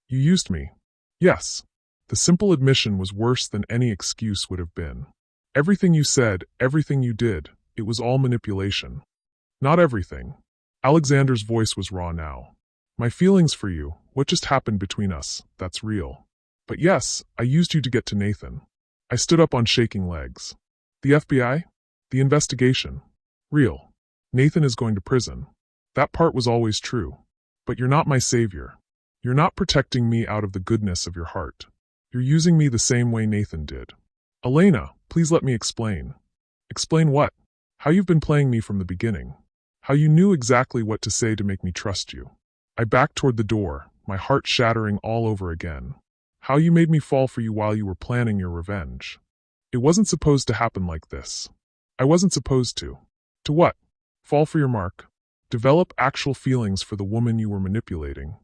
You used me. Yes. The simple admission was worse than any excuse would have been. Everything you said, everything you did, it was all manipulation. Not everything. Alexander's voice was raw now. My feelings for you, what just happened between us, that's real. But yes, I used you to get to Nathan. I stood up on shaking legs. The FBI? The investigation? Real. Nathan is going to prison. That part was always true. But you're not my savior. You're not protecting me out of the goodness of your heart. You're using me the same way Nathan did. Elena, please let me explain. Explain what? How you've been playing me from the beginning. How you knew exactly what to say to make me trust you. I backed toward the door, my heart shattering all over again. How you made me fall for you while you were planning your revenge. It wasn't supposed to happen like this. I wasn't supposed to. To what? Fall for your mark? Develop actual feelings for the woman you were manipulating.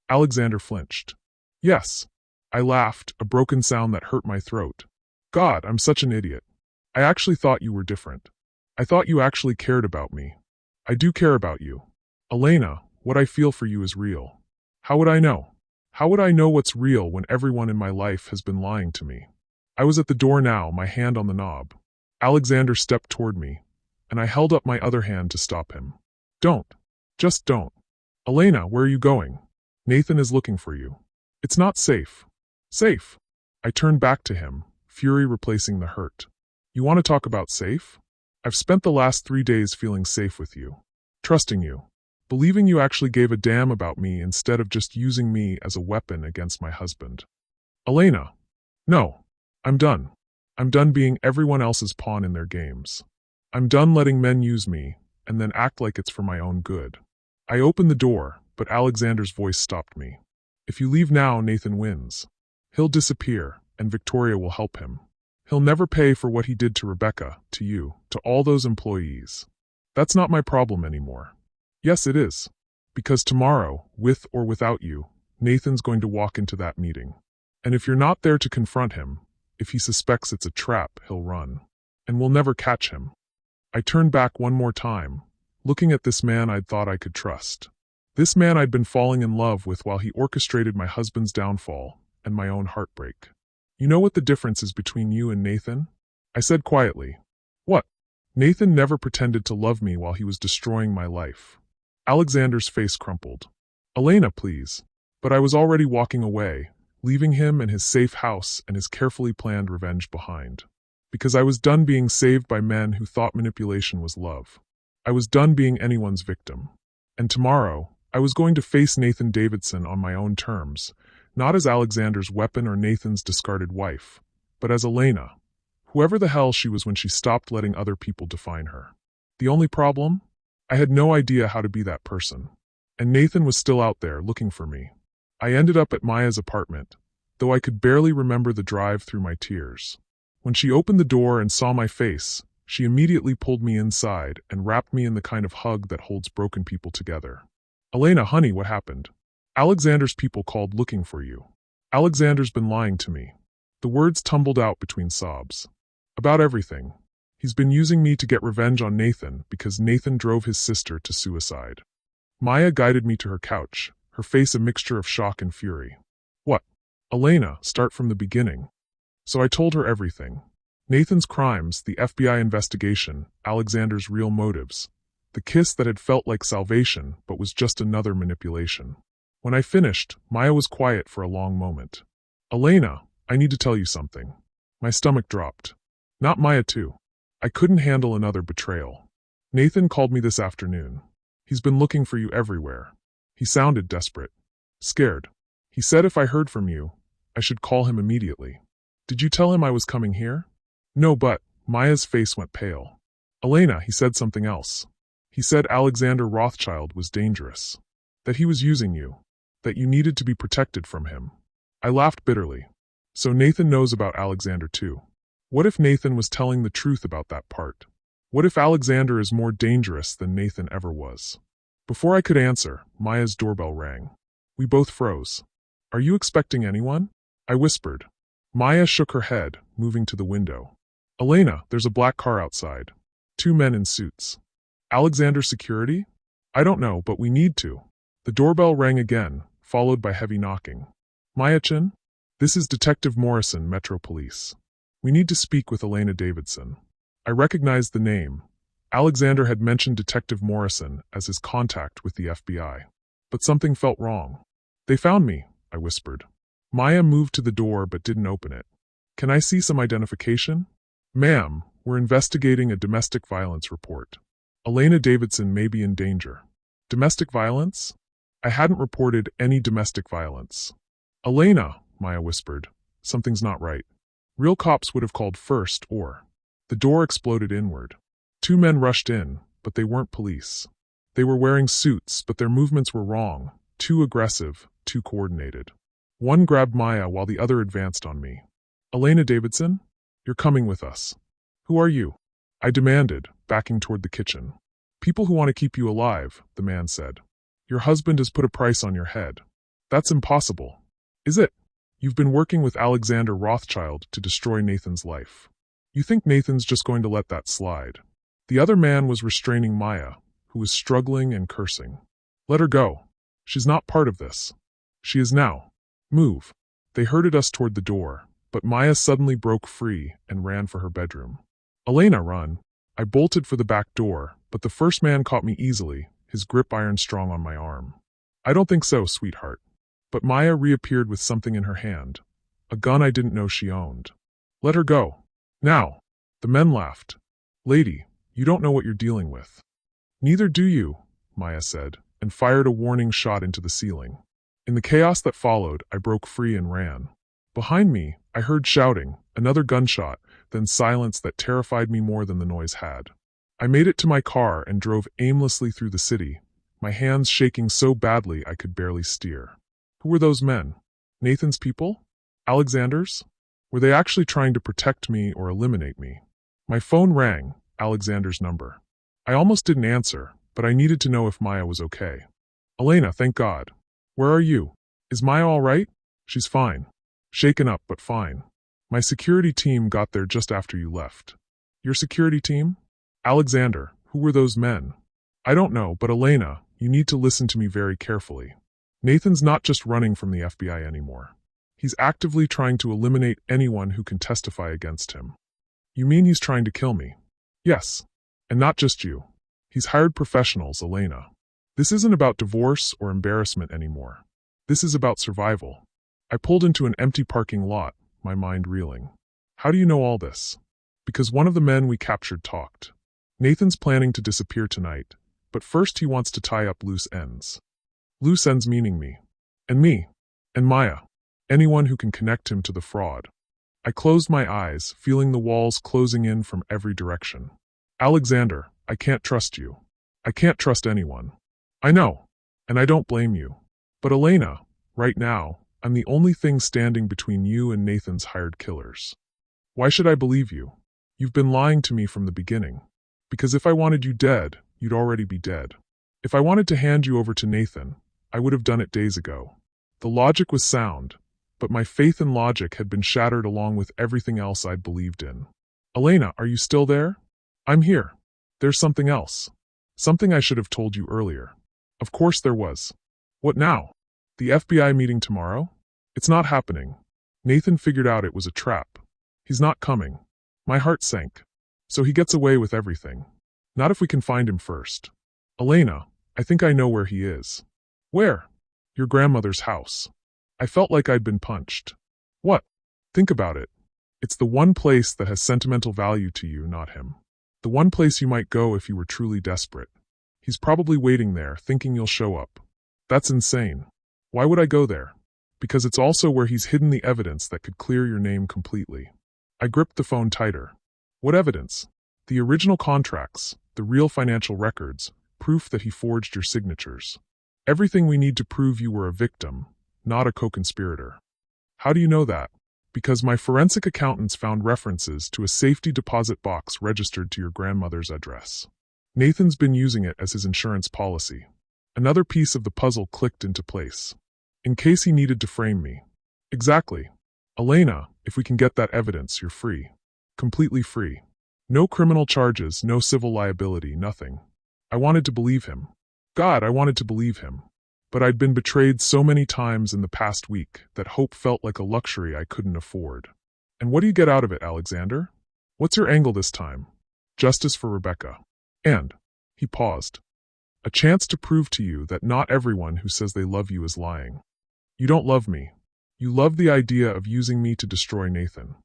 Alexander flinched. Yes. I laughed, a broken sound that hurt my throat. God, I'm such an idiot. I actually thought you were different. I thought you actually cared about me. I do care about you. Elena, what I feel for you is real. How would I know? How would I know what's real when everyone in my life has been lying to me? I was at the door now, my hand on the knob. Alexander stepped toward me, and I held up my other hand to stop him. Don't. Just don't. Elena, where are you going? Nathan is looking for you. It's not safe. Safe. I turned back to him, fury replacing the hurt. You want to talk about safe? I've spent the last 3 days feeling safe with you. Trusting you. Believing you actually gave a damn about me instead of just using me as a weapon against my husband. Elena. No. I'm done. I'm done being everyone else's pawn in their games. I'm done letting men use me, and then act like it's for my own good. I opened the door, but Alexander's voice stopped me. If you leave now, Nathan wins. He'll disappear, and Victoria will help him. He'll never pay for what he did to Rebecca, to you, to all those employees. That's not my problem anymore. Yes, it is. Because tomorrow, with or without you, Nathan's going to walk into that meeting. And if you're not there to confront him, if he suspects it's a trap, he'll run. And we'll never catch him. I turned back one more time, looking at this man I'd thought I could trust. This man I'd been falling in love with while he orchestrated my husband's downfall and my own heartbreak. You know what the difference is between you and Nathan? I said quietly. What? Nathan never pretended to love me while he was destroying my life. Alexander's face crumpled. Elena, please. But I was already walking away, leaving him and his safe house and his carefully planned revenge behind. Because I was done being saved by men who thought manipulation was love. I was done being anyone's victim. And tomorrow, I was going to face Nathan Davidson on my own terms, not as Alexander's weapon or Nathan's discarded wife, but as Elena, whoever the hell she was when she stopped letting other people define her. The only problem? I had no idea how to be that person. And Nathan was still out there looking for me. I ended up at Maya's apartment, though I could barely remember the drive through my tears. When she opened the door and saw my face, she immediately pulled me inside and wrapped me in the kind of hug that holds broken people together. Elena, honey, what happened? Alexander's people called looking for you. Alexander's been lying to me. The words tumbled out between sobs. About everything. He's been using me to get revenge on Nathan because Nathan drove his sister to suicide. Maya guided me to her couch, her face a mixture of shock and fury. What? Elena, start from the beginning. So I told her everything. Nathan's crimes, the FBI investigation, Alexander's real motives. The kiss that had felt like salvation but was just another manipulation. When I finished, Maya was quiet for a long moment. Elena, I need to tell you something. My stomach dropped. Not Maya too. I couldn't handle another betrayal. Nathan called me this afternoon. He's been looking for you everywhere. He sounded desperate. Scared. He said if I heard from you, I should call him immediately. Did you tell him I was coming here? No, but Maya's face went pale. Elena, he said something else. He said Alexander Rothschild was dangerous. That he was using you. That you needed to be protected from him. I laughed bitterly. So Nathan knows about Alexander too. What if Nathan was telling the truth about that part? What if Alexander is more dangerous than Nathan ever was? Before I could answer, Maya's doorbell rang. We both froze. Are you expecting anyone? I whispered. Maya shook her head, moving to the window. Elena, there's a black car outside. 2 men in suits. Alexander security? I don't know, but we need to. The doorbell rang again, followed by heavy knocking. Maya-chan? This is Detective Morrison, Metro Police. We need to speak with Elena Davidson. I recognized the name. Alexander had mentioned Detective Morrison as his contact with the FBI. But something felt wrong. They found me, I whispered. Maya moved to the door but didn't open it. Can I see some identification? Ma'am, we're investigating a domestic violence report. Elena Davidson may be in danger. Domestic violence? I hadn't reported any domestic violence. Elena, Maya whispered, something's not right. Real cops would have called first or... The door exploded inward. 2 men rushed in, but they weren't police. They were wearing suits, but their movements were wrong, too aggressive, too coordinated. One grabbed Maya while the other advanced on me. Elena Davidson? You're coming with us. Who are you? I demanded, backing toward the kitchen. People who want to keep you alive, the man said. Your husband has put a price on your head. That's impossible. Is it? You've been working with Alexander Rothschild to destroy Nathan's life. You think Nathan's just going to let that slide? The other man was restraining Maya, who was struggling and cursing. Let her go. She's not part of this. She is now. Move. They herded us toward the door, but Maya suddenly broke free and ran for her bedroom. Elena, run. I bolted for the back door, but the first man caught me easily, his grip iron strong on my arm. I don't think so, sweetheart. But Maya reappeared with something in her hand. A gun I didn't know she owned. Let her go. Now. The men laughed. Lady, you don't know what you're dealing with. Neither do you, Maya said, and fired a warning shot into the ceiling. In the chaos that followed, I broke free and ran. Behind me, I heard shouting, another gunshot, then silence that terrified me more than the noise had. I made it to my car and drove aimlessly through the city, my hands shaking so badly I could barely steer. Who were those men? Nathan's people? Alexander's? Were they actually trying to protect me or eliminate me? My phone rang, Alexander's number. I almost didn't answer, but I needed to know if Maya was okay. Elena, thank God. Where are you? Is Maya all right? She's fine. Shaken up, but fine. My security team got there just after you left. Your security team? Alexander, who were those men? I don't know, but Elena, you need to listen to me very carefully. Nathan's not just running from the FBI anymore. He's actively trying to eliminate anyone who can testify against him. You mean he's trying to kill me? Yes. And not just you. He's hired professionals, Elena. This isn't about divorce or embarrassment anymore. This is about survival. I pulled into an empty parking lot, my mind reeling. How do you know all this? Because one of the men we captured talked. Nathan's planning to disappear tonight, but first he wants to tie up loose ends. Loose ends meaning me. And me. And Maya. Anyone who can connect him to the fraud. I closed my eyes, feeling the walls closing in from every direction. Alexander, I can't trust you. I can't trust anyone. I know. And I don't blame you. But Elena, right now, I'm the only thing standing between you and Nathan's hired killers. Why should I believe you? You've been lying to me from the beginning. Because if I wanted you dead, you'd already be dead. If I wanted to hand you over to Nathan, I would have done it days ago. The logic was sound, but my faith in logic had been shattered along with everything else I'd believed in. Elena, are you still there? I'm here. There's something else. Something I should have told you earlier. Of course there was. What now? The FBI meeting tomorrow? It's not happening. Nathan figured out it was a trap. He's not coming. My heart sank. So he gets away with everything. Not if we can find him first. Elena, I think I know where he is. Where? Your grandmother's house. I felt like I'd been punched. What? Think about it. It's the one place that has sentimental value to you, not him. The one place you might go if you were truly desperate. He's probably waiting there, thinking you'll show up. That's insane. Why would I go there? Because it's also where he's hidden the evidence that could clear your name completely. I gripped the phone tighter. What evidence? The original contracts, the real financial records, proof that he forged your signatures. Everything we need to prove you were a victim, not a co-conspirator. How do you know that? Because my forensic accountants found references to a safety deposit box registered to your grandmother's address. Nathan's been using it as his insurance policy. Another piece of the puzzle clicked into place. In case he needed to frame me. Exactly. Elena, if we can get that evidence, you're free. Completely free. No criminal charges, no civil liability, nothing. I wanted to believe him. God, I wanted to believe him. But I'd been betrayed so many times in the past week that hope felt like a luxury I couldn't afford. And what do you get out of it, Alexander? What's your angle this time? Justice for Rebecca. And, he paused, a chance to prove to you that not everyone who says they love you is lying. You don't love me. You love the idea of using me to destroy Nathan.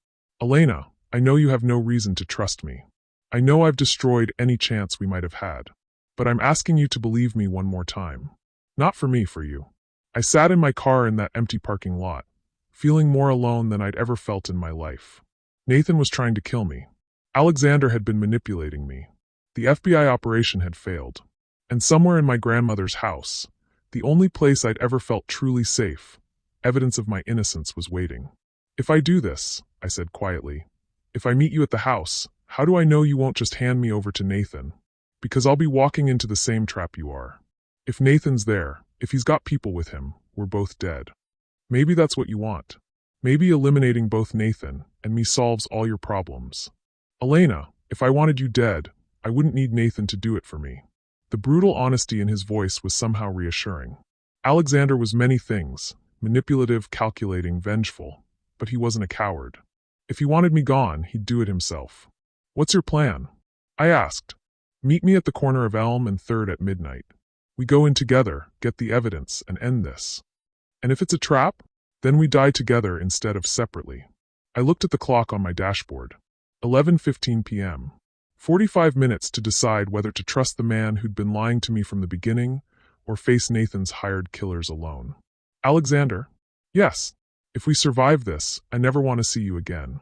Elena, I know you have no reason to trust me. I know I've destroyed any chance we might have had. But I'm asking you to believe me one more time. Not for me, for you. I sat in my car in that empty parking lot, feeling more alone than I'd ever felt in my life. Nathan was trying to kill me. Alexander had been manipulating me. The FBI operation had failed. And somewhere in my grandmother's house, the only place I'd ever felt truly safe, evidence of my innocence was waiting. If I do this, I said quietly, if I meet you at the house, how do I know you won't just hand me over to Nathan? Because I'll be walking into the same trap you are. If Nathan's there, if he's got people with him, we're both dead. Maybe that's what you want. Maybe eliminating both Nathan and me solves all your problems. Elena, if I wanted you dead, I wouldn't need Nathan to do it for me. The brutal honesty in his voice was somehow reassuring. Alexander was many things, manipulative, calculating, vengeful, but he wasn't a coward. If he wanted me gone, he'd do it himself. What's your plan? I asked. Meet me at the corner of Elm and 3rd at midnight. We go in together, get the evidence, and end this. And if it's a trap, then we die together instead of separately. I looked at the clock on my dashboard. 11:15 p.m. 45 minutes to decide whether to trust the man who'd been lying to me from the beginning or face Nathan's hired killers alone. Alexander? Yes. If we survive this, I never want to see you again.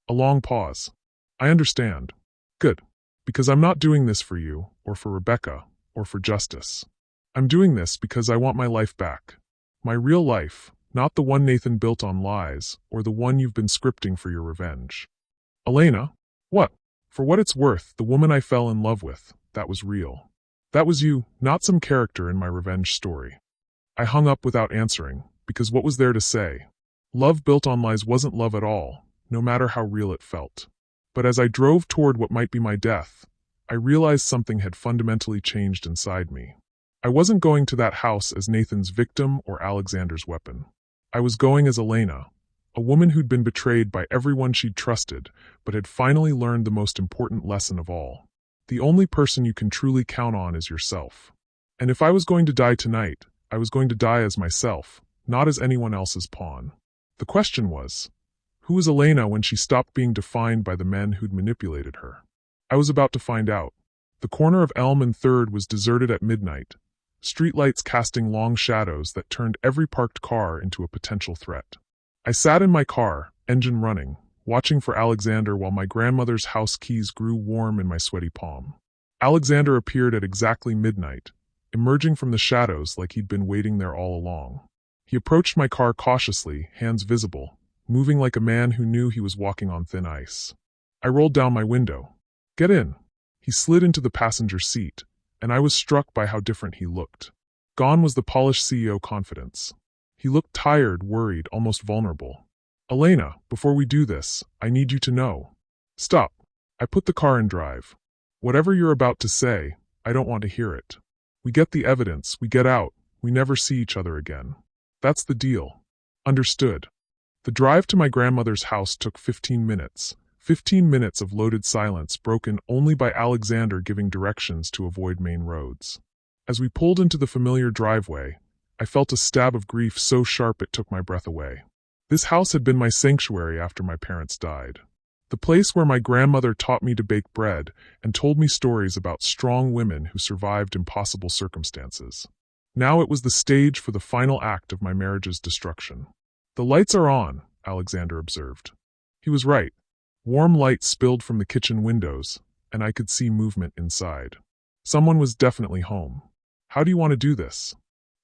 A long pause. I understand. Good. Because I'm not doing this for you, or for Rebecca, or for justice. I'm doing this because I want my life back. My real life, not the one Nathan built on lies, or the one you've been scripting for your revenge. Elena? What? For what it's worth, the woman I fell in love with, that was real. That was you, not some character in my revenge story. I hung up without answering, because what was there to say? Love built on lies wasn't love at all, no matter how real it felt. But as I drove toward what might be my death, I realized something had fundamentally changed inside me. I wasn't going to that house as Nathan's victim or Alexander's weapon. I was going as Elena, a woman who'd been betrayed by everyone she'd trusted, but had finally learned the most important lesson of all. The only person you can truly count on is yourself. And if I was going to die tonight, I was going to die as myself, not as anyone else's pawn. The question was, who was Elena when she stopped being defined by the men who'd manipulated her? I was about to find out. The corner of Elm and 3rd was deserted at midnight, streetlights casting long shadows that turned every parked car into a potential threat. I sat in my car, engine running, watching for Alexander while my grandmother's house keys grew warm in my sweaty palm. Alexander appeared at exactly midnight, emerging from the shadows like he'd been waiting there all along. He approached my car cautiously, hands visible, moving like a man who knew he was walking on thin ice. I rolled down my window. Get in. He slid into the passenger seat, and I was struck by how different he looked. Gone was the polished CEO confidence. He looked tired, worried, almost vulnerable. Elena, before we do this, I need you to know. Stop. I put the car in drive. Whatever you're about to say, I don't want to hear it. We get the evidence, we get out, we never see each other again. That's the deal. Understood. The drive to my grandmother's house took 15 minutes. 15 minutes of loaded silence broken only by Alexander giving directions to avoid main roads. As we pulled into the familiar driveway, I felt a stab of grief so sharp it took my breath away. This house had been my sanctuary after my parents died. The place where my grandmother taught me to bake bread and told me stories about strong women who survived impossible circumstances. Now it was the stage for the final act of my marriage's destruction. "The lights are on," Alexander observed. He was right. Warm light spilled from the kitchen windows, and I could see movement inside. Someone was definitely home. "How do you want to do this?"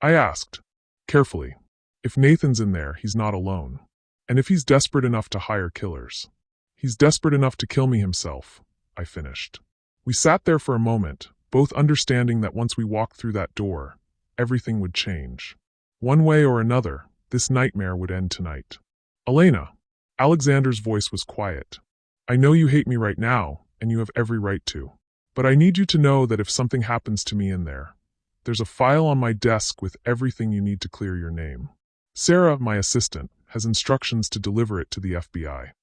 I asked, carefully. "If Nathan's in there, he's not alone. And if he's desperate enough to hire killers, he's desperate enough to kill me himself," I finished. We sat there for a moment, both understanding that once we walked through that door, everything would change. One way or another, this nightmare would end tonight. "Elena," Alexander's voice was quiet. "I know you hate me right now, and you have every right to. But I need you to know that if something happens to me in there, there's a file on my desk with everything you need to clear your name. Sarah, my assistant, has instructions to deliver it to the FBI.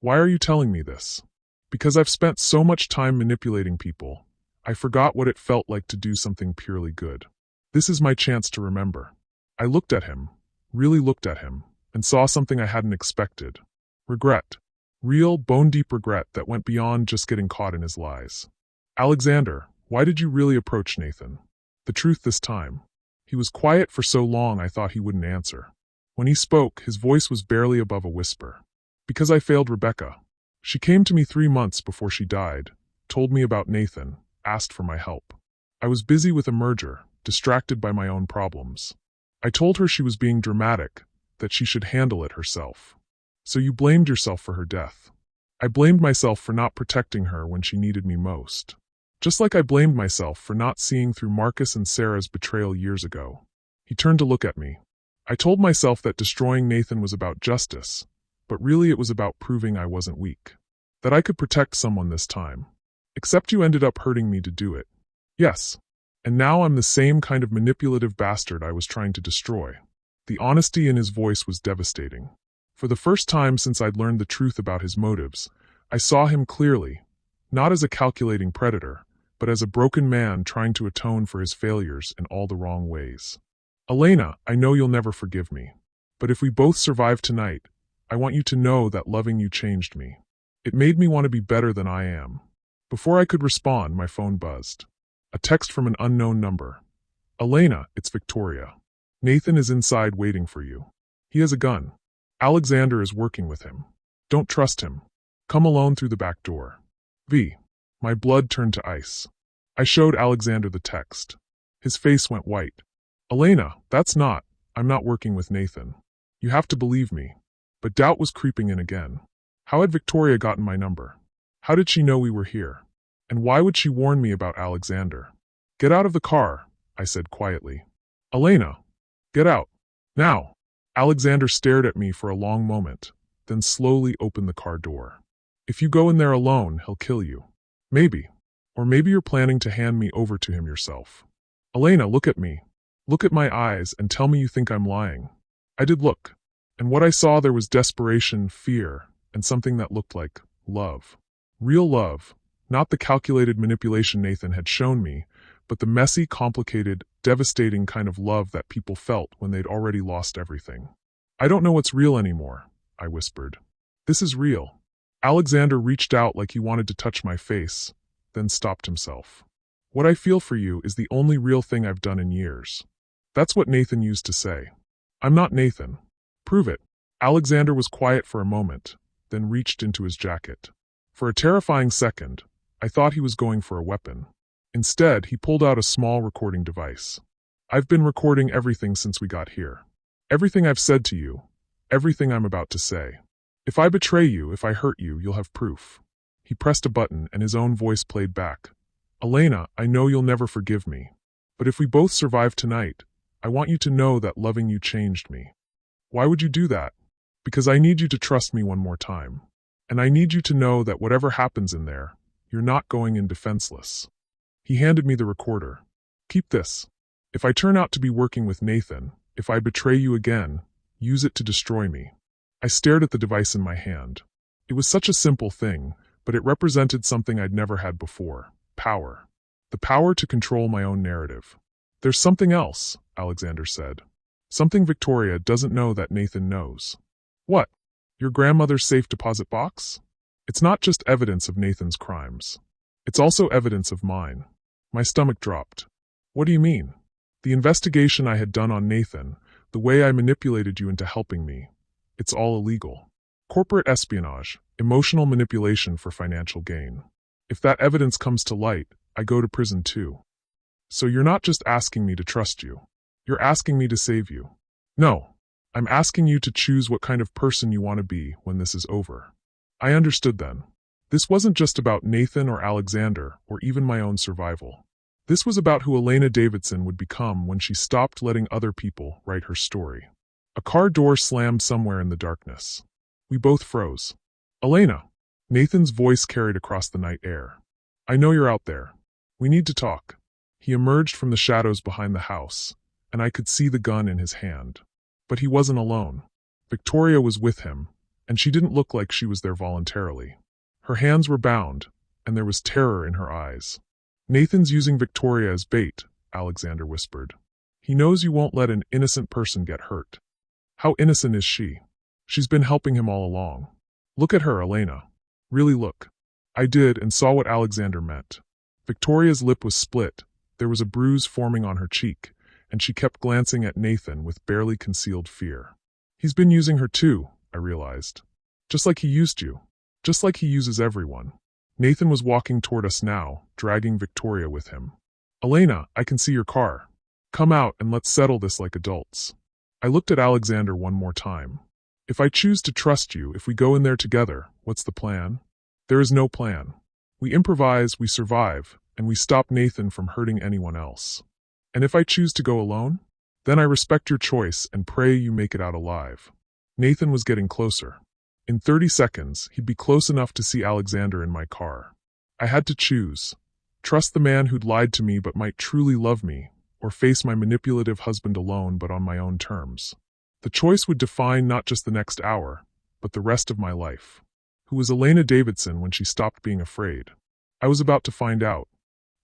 Why are you telling me this? Because I've spent so much time manipulating people, I forgot what it felt like to do something purely good. This is my chance to remember." I looked at him, really looked at him, and saw something I hadn't expected. Regret. Real, bone-deep regret that went beyond just getting caught in his lies. "Alexander, why did you really approach Nathan?" The truth this time. He was quiet for so long I thought he wouldn't answer. When he spoke, his voice was barely above a whisper. "Because I failed Rebecca. She came to me 3 months before she died, told me about Nathan, asked for my help. I was busy with a merger, distracted by my own problems. I told her she was being dramatic, that she should handle it herself. So you blamed yourself for her death. I blamed myself for not protecting her when she needed me most. Just like I blamed myself for not seeing through Marcus and Sarah's betrayal years ago." He turned to look at me. "I told myself that destroying Nathan was about justice, but really it was about proving I wasn't weak. That I could protect someone this time. Except you ended up hurting me to do it. Yes. And now I'm the same kind of manipulative bastard I was trying to destroy." The honesty in his voice was devastating. For the first time since I'd learned the truth about his motives, I saw him clearly, not as a calculating predator, but as a broken man trying to atone for his failures in all the wrong ways. "Elena, I know you'll never forgive me. But if we both survive tonight, I want you to know that loving you changed me. It made me want to be better than I am." Before I could respond, my phone buzzed. A text from an unknown number. "Elena, it's Victoria. Nathan is inside waiting for you. He has a gun. Alexander is working with him. Don't trust him. Come alone through the back door. V." My blood turned to ice. I showed Alexander the text. His face went white. "Elena, I'm not working with Nathan. You have to believe me." But doubt was creeping in again. How had Victoria gotten my number? How did she know we were here? And why would she warn me about Alexander? "Get out of the car," I said quietly. "Elena, get out. Now." Alexander stared at me for a long moment, then slowly opened the car door. "If you go in there alone, he'll kill you. Maybe. Or maybe you're planning to hand me over to him yourself. Elena, look at me. Look at my eyes and tell me you think I'm lying." I did look. And what I saw there was desperation, fear, and something that looked like love. Real love. Not the calculated manipulation Nathan had shown me, but the messy, complicated, devastating kind of love that people felt when they'd already lost everything. "I don't know what's real anymore," I whispered. "This is real." Alexander reached out like he wanted to touch my face, then stopped himself. "What I feel for you is the only real thing I've done in years." That's what Nathan used to say. "I'm not Nathan. Prove it." Alexander was quiet for a moment, then reached into his jacket. For a terrifying second, I thought he was going for a weapon. Instead, he pulled out a small recording device. "I've been recording everything since we got here. Everything I've said to you, everything I'm about to say. If I betray you, if I hurt you, you'll have proof." He pressed a button and his own voice played back. "Elena, I know you'll never forgive me. But if we both survive tonight, I want you to know that loving you changed me." "Why would you do that?" "Because I need you to trust me one more time. And I need you to know that whatever happens in there, you're not going in defenseless." He handed me the recorder. "Keep this. If I turn out to be working with Nathan, if I betray you again, use it to destroy me." I stared at the device in my hand. It was such a simple thing, but it represented something I'd never had before. Power. The power to control my own narrative. There's something else, Alexander said. Something Victoria doesn't know that Nathan knows. What? Your grandmother's safe deposit box? It's not just evidence of Nathan's crimes. It's also evidence of mine. My stomach dropped. What do you mean? The investigation I had done on Nathan, the way I manipulated you into helping me, it's all illegal. Corporate espionage, emotional manipulation for financial gain. If that evidence comes to light, I go to prison too. So you're not just asking me to trust you. You're asking me to save you. No, I'm asking you to choose what kind of person you want to be when this is over. I understood then. This wasn't just about Nathan or Alexander or even my own survival. This was about who Elena Davidson would become when she stopped letting other people write her story. A car door slammed somewhere in the darkness. We both froze. Elena. Nathan's voice carried across the night air. I know you're out there. We need to talk. He emerged from the shadows behind the house, and I could see the gun in his hand. But he wasn't alone. Victoria was with him, and she didn't look like she was there voluntarily. Her hands were bound, and there was terror in her eyes. Nathan's using Victoria as bait, Alexander whispered. He knows you won't let an innocent person get hurt. How innocent is she? She's been helping him all along. Look at her, Elena. Really look. I did and saw what Alexander meant. Victoria's lip was split, there was a bruise forming on her cheek, and she kept glancing at Nathan with barely concealed fear. He's been using her too, I realized. Just like he used you. Just like he uses everyone. Nathan was walking toward us now, dragging Victoria with him. Elena, I can see your car. Come out and let's settle this like adults. I looked at Alexander one more time. If I choose to trust you, if we go in there together, what's the plan? There is no plan. We improvise, we survive, and we stop Nathan from hurting anyone else. And if I choose to go alone? Then I respect your choice and pray you make it out alive. Nathan was getting closer. In 30 seconds, he'd be close enough to see Alexander in my car. I had to choose. Trust the man who'd lied to me but might truly love me, or face my manipulative husband alone but on my own terms. The choice would define not just the next hour, but the rest of my life. Who was Elena Davidson when she stopped being afraid? I was about to find out.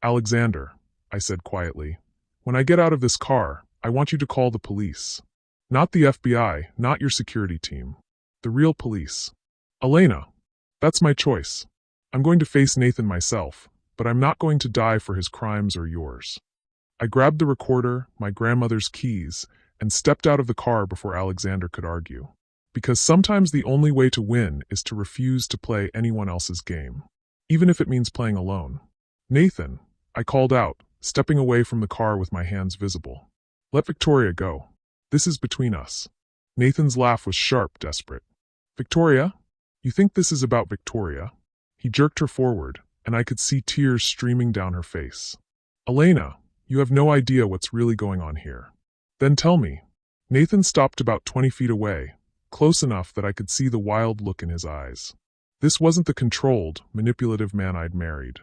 Alexander, I said quietly, when I get out of this car, I want you to call the police. Not the FBI, not your security team. The real police. Elena, that's my choice. I'm going to face Nathan myself, but I'm not going to die for his crimes or yours. I grabbed the recorder, my grandmother's keys, and stepped out of the car before Alexander could argue. Because sometimes the only way to win is to refuse to play anyone else's game, even if it means playing alone. Nathan, I called out, stepping away from the car with my hands visible. Let Victoria go. This is between us. Nathan's laugh was sharp, desperate. Victoria? You think this is about Victoria? He jerked her forward, and I could see tears streaming down her face. Elena, you have no idea what's really going on here. Then tell me. Nathan stopped about 20 feet away, close enough that I could see the wild look in his eyes. This wasn't the controlled, manipulative man I'd married.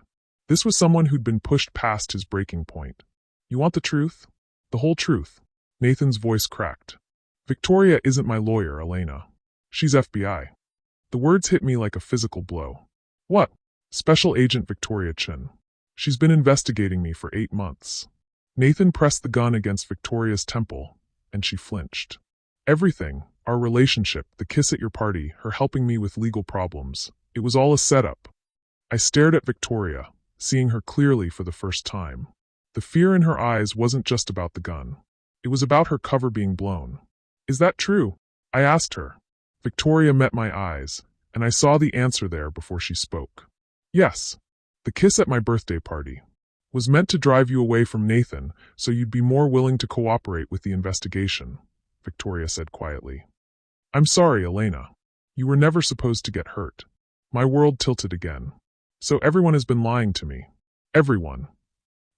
This was someone who'd been pushed past his breaking point. You want the truth? The whole truth. Nathan's voice cracked. Victoria isn't my lawyer, Elena. She's FBI. The words hit me like a physical blow. What? Special Agent Victoria Chin. She's been investigating me for 8 months. Nathan pressed the gun against Victoria's temple, and she flinched. Everything, our relationship, the kiss at your party, her helping me with legal problems, it was all a setup. I stared at Victoria, seeing her clearly for the first time. The fear in her eyes wasn't just about the gun. It was about her cover being blown. Is that true? I asked her. Victoria met my eyes, and I saw the answer there before she spoke. Yes. The kiss at my birthday party was meant to drive you away from Nathan so you'd be more willing to cooperate with the investigation, Victoria said quietly. I'm sorry, Elena. You were never supposed to get hurt. My world tilted again. So everyone has been lying to me. Everyone.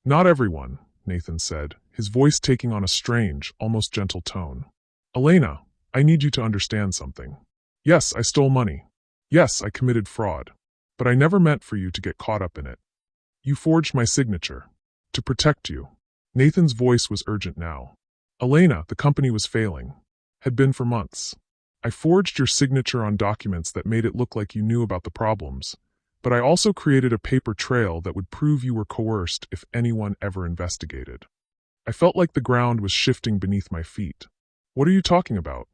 Not everyone, Nathan said, his voice taking on a strange, almost gentle tone. Elena, I need you to understand something. Yes, I stole money. Yes, I committed fraud. But I never meant for you to get caught up in it. You forged my signature. To protect you. Nathan's voice was urgent now. Elena, the company was failing. Had been for months. I forged your signature on documents that made it look like you knew about the problems, but I also created a paper trail that would prove you were coerced if anyone ever investigated. I felt like the ground was shifting beneath my feet. What are you talking about?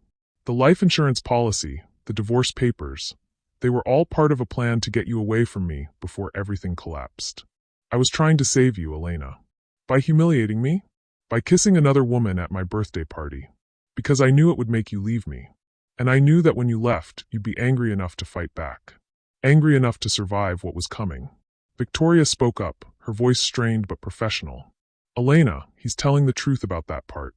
The life insurance policy, the divorce papers, they were all part of a plan to get you away from me before everything collapsed. I was trying to save you, Elena. By humiliating me? By kissing another woman at my birthday party. Because I knew it would make you leave me. And I knew that when you left, you'd be angry enough to fight back. Angry enough to survive what was coming. Victoria spoke up, her voice strained but professional. Elena, he's telling the truth about that part.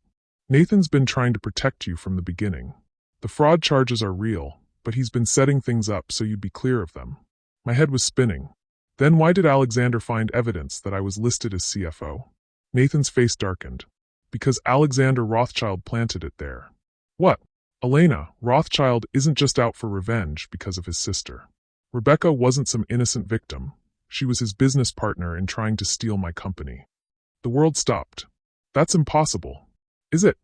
Nathan's been trying to protect you from the beginning. The fraud charges are real, but he's been setting things up so you'd be clear of them. My head was spinning. Then why did Alexander find evidence that I was listed as CFO? Nathan's face darkened. Because Alexander Rothschild planted it there. What? Elena, Rothschild isn't just out for revenge because of his sister. Rebecca wasn't some innocent victim. She was his business partner in trying to steal my company. The world stopped. That's impossible. Is it?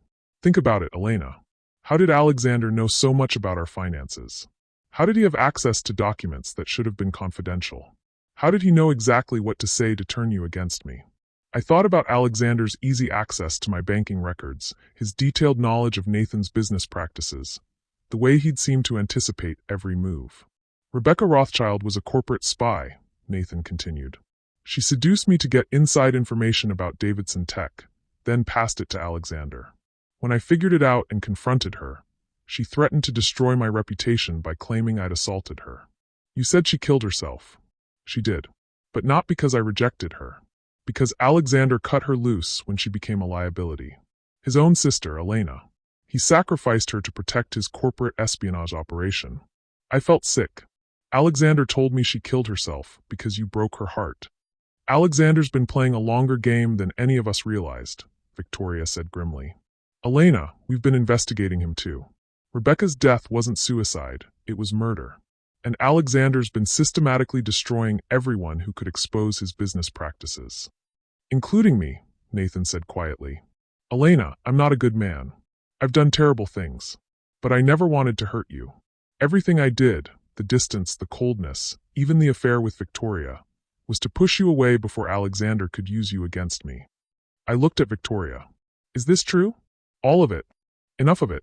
Think about it, Elena. How did Alexander know so much about our finances? How did he have access to documents that should have been confidential? How did he know exactly what to say to turn you against me? I thought about Alexander's easy access to my banking records, his detailed knowledge of Nathan's business practices, the way he'd seemed to anticipate every move. Rebecca Rothschild was a corporate spy, Nathan continued. She seduced me to get inside information about Davidson Tech, then passed it to Alexander. When I figured it out and confronted her, she threatened to destroy my reputation by claiming I'd assaulted her. You said she killed herself. She did. But not because I rejected her. Because Alexander cut her loose when she became a liability. His own sister, Elena. He sacrificed her to protect his corporate espionage operation. I felt sick. Alexander told me she killed herself because you broke her heart. Alexander's been playing a longer game than any of us realized, Victoria said grimly. Elena, we've been investigating him too. Rebecca's death wasn't suicide, it was murder. And Alexander's been systematically destroying everyone who could expose his business practices. Including me, Nathan said quietly. Elena, I'm not a good man. I've done terrible things. But I never wanted to hurt you. Everything I did, the distance, the coldness, even the affair with Victoria, was to push you away before Alexander could use you against me. I looked at Victoria. Is this true? All of it. Enough of it.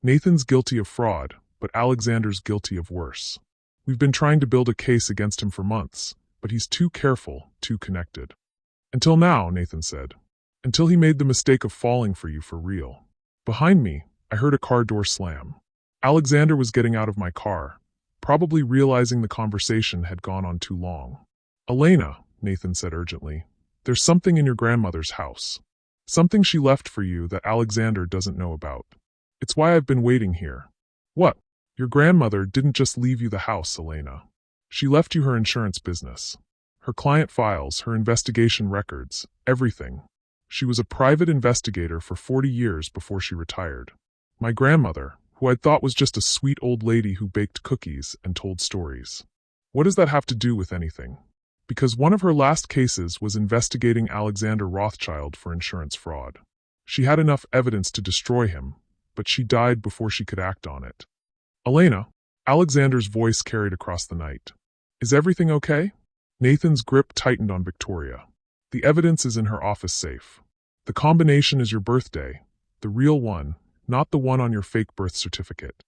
Nathan's guilty of fraud, but Alexander's guilty of worse. We've been trying to build a case against him for months, but he's too careful, too connected. Until now, Nathan said. Until he made the mistake of falling for you for real. Behind me, I heard a car door slam. Alexander was getting out of my car, probably realizing the conversation had gone on too long. Elena, Nathan said urgently, there's something in your grandmother's house. Something she left for you that Alexander doesn't know about. It's why I've been waiting here. What? Your grandmother didn't just leave you the house, Elena. She left you her insurance business. Her client files, her investigation records, everything. She was a private investigator for 40 years before she retired. My grandmother, who I'd thought was just a sweet old lady who baked cookies and told stories. What does that have to do with anything? Because one of her last cases was investigating Alexander Rothschild for insurance fraud. She had enough evidence to destroy him, but she died before she could act on it. Elena, Alexander's voice carried across the night. Is everything okay? Nathan's grip tightened on Victoria. The evidence is in her office safe. The combination is your birthday, the real one, not the one on your fake birth certificate.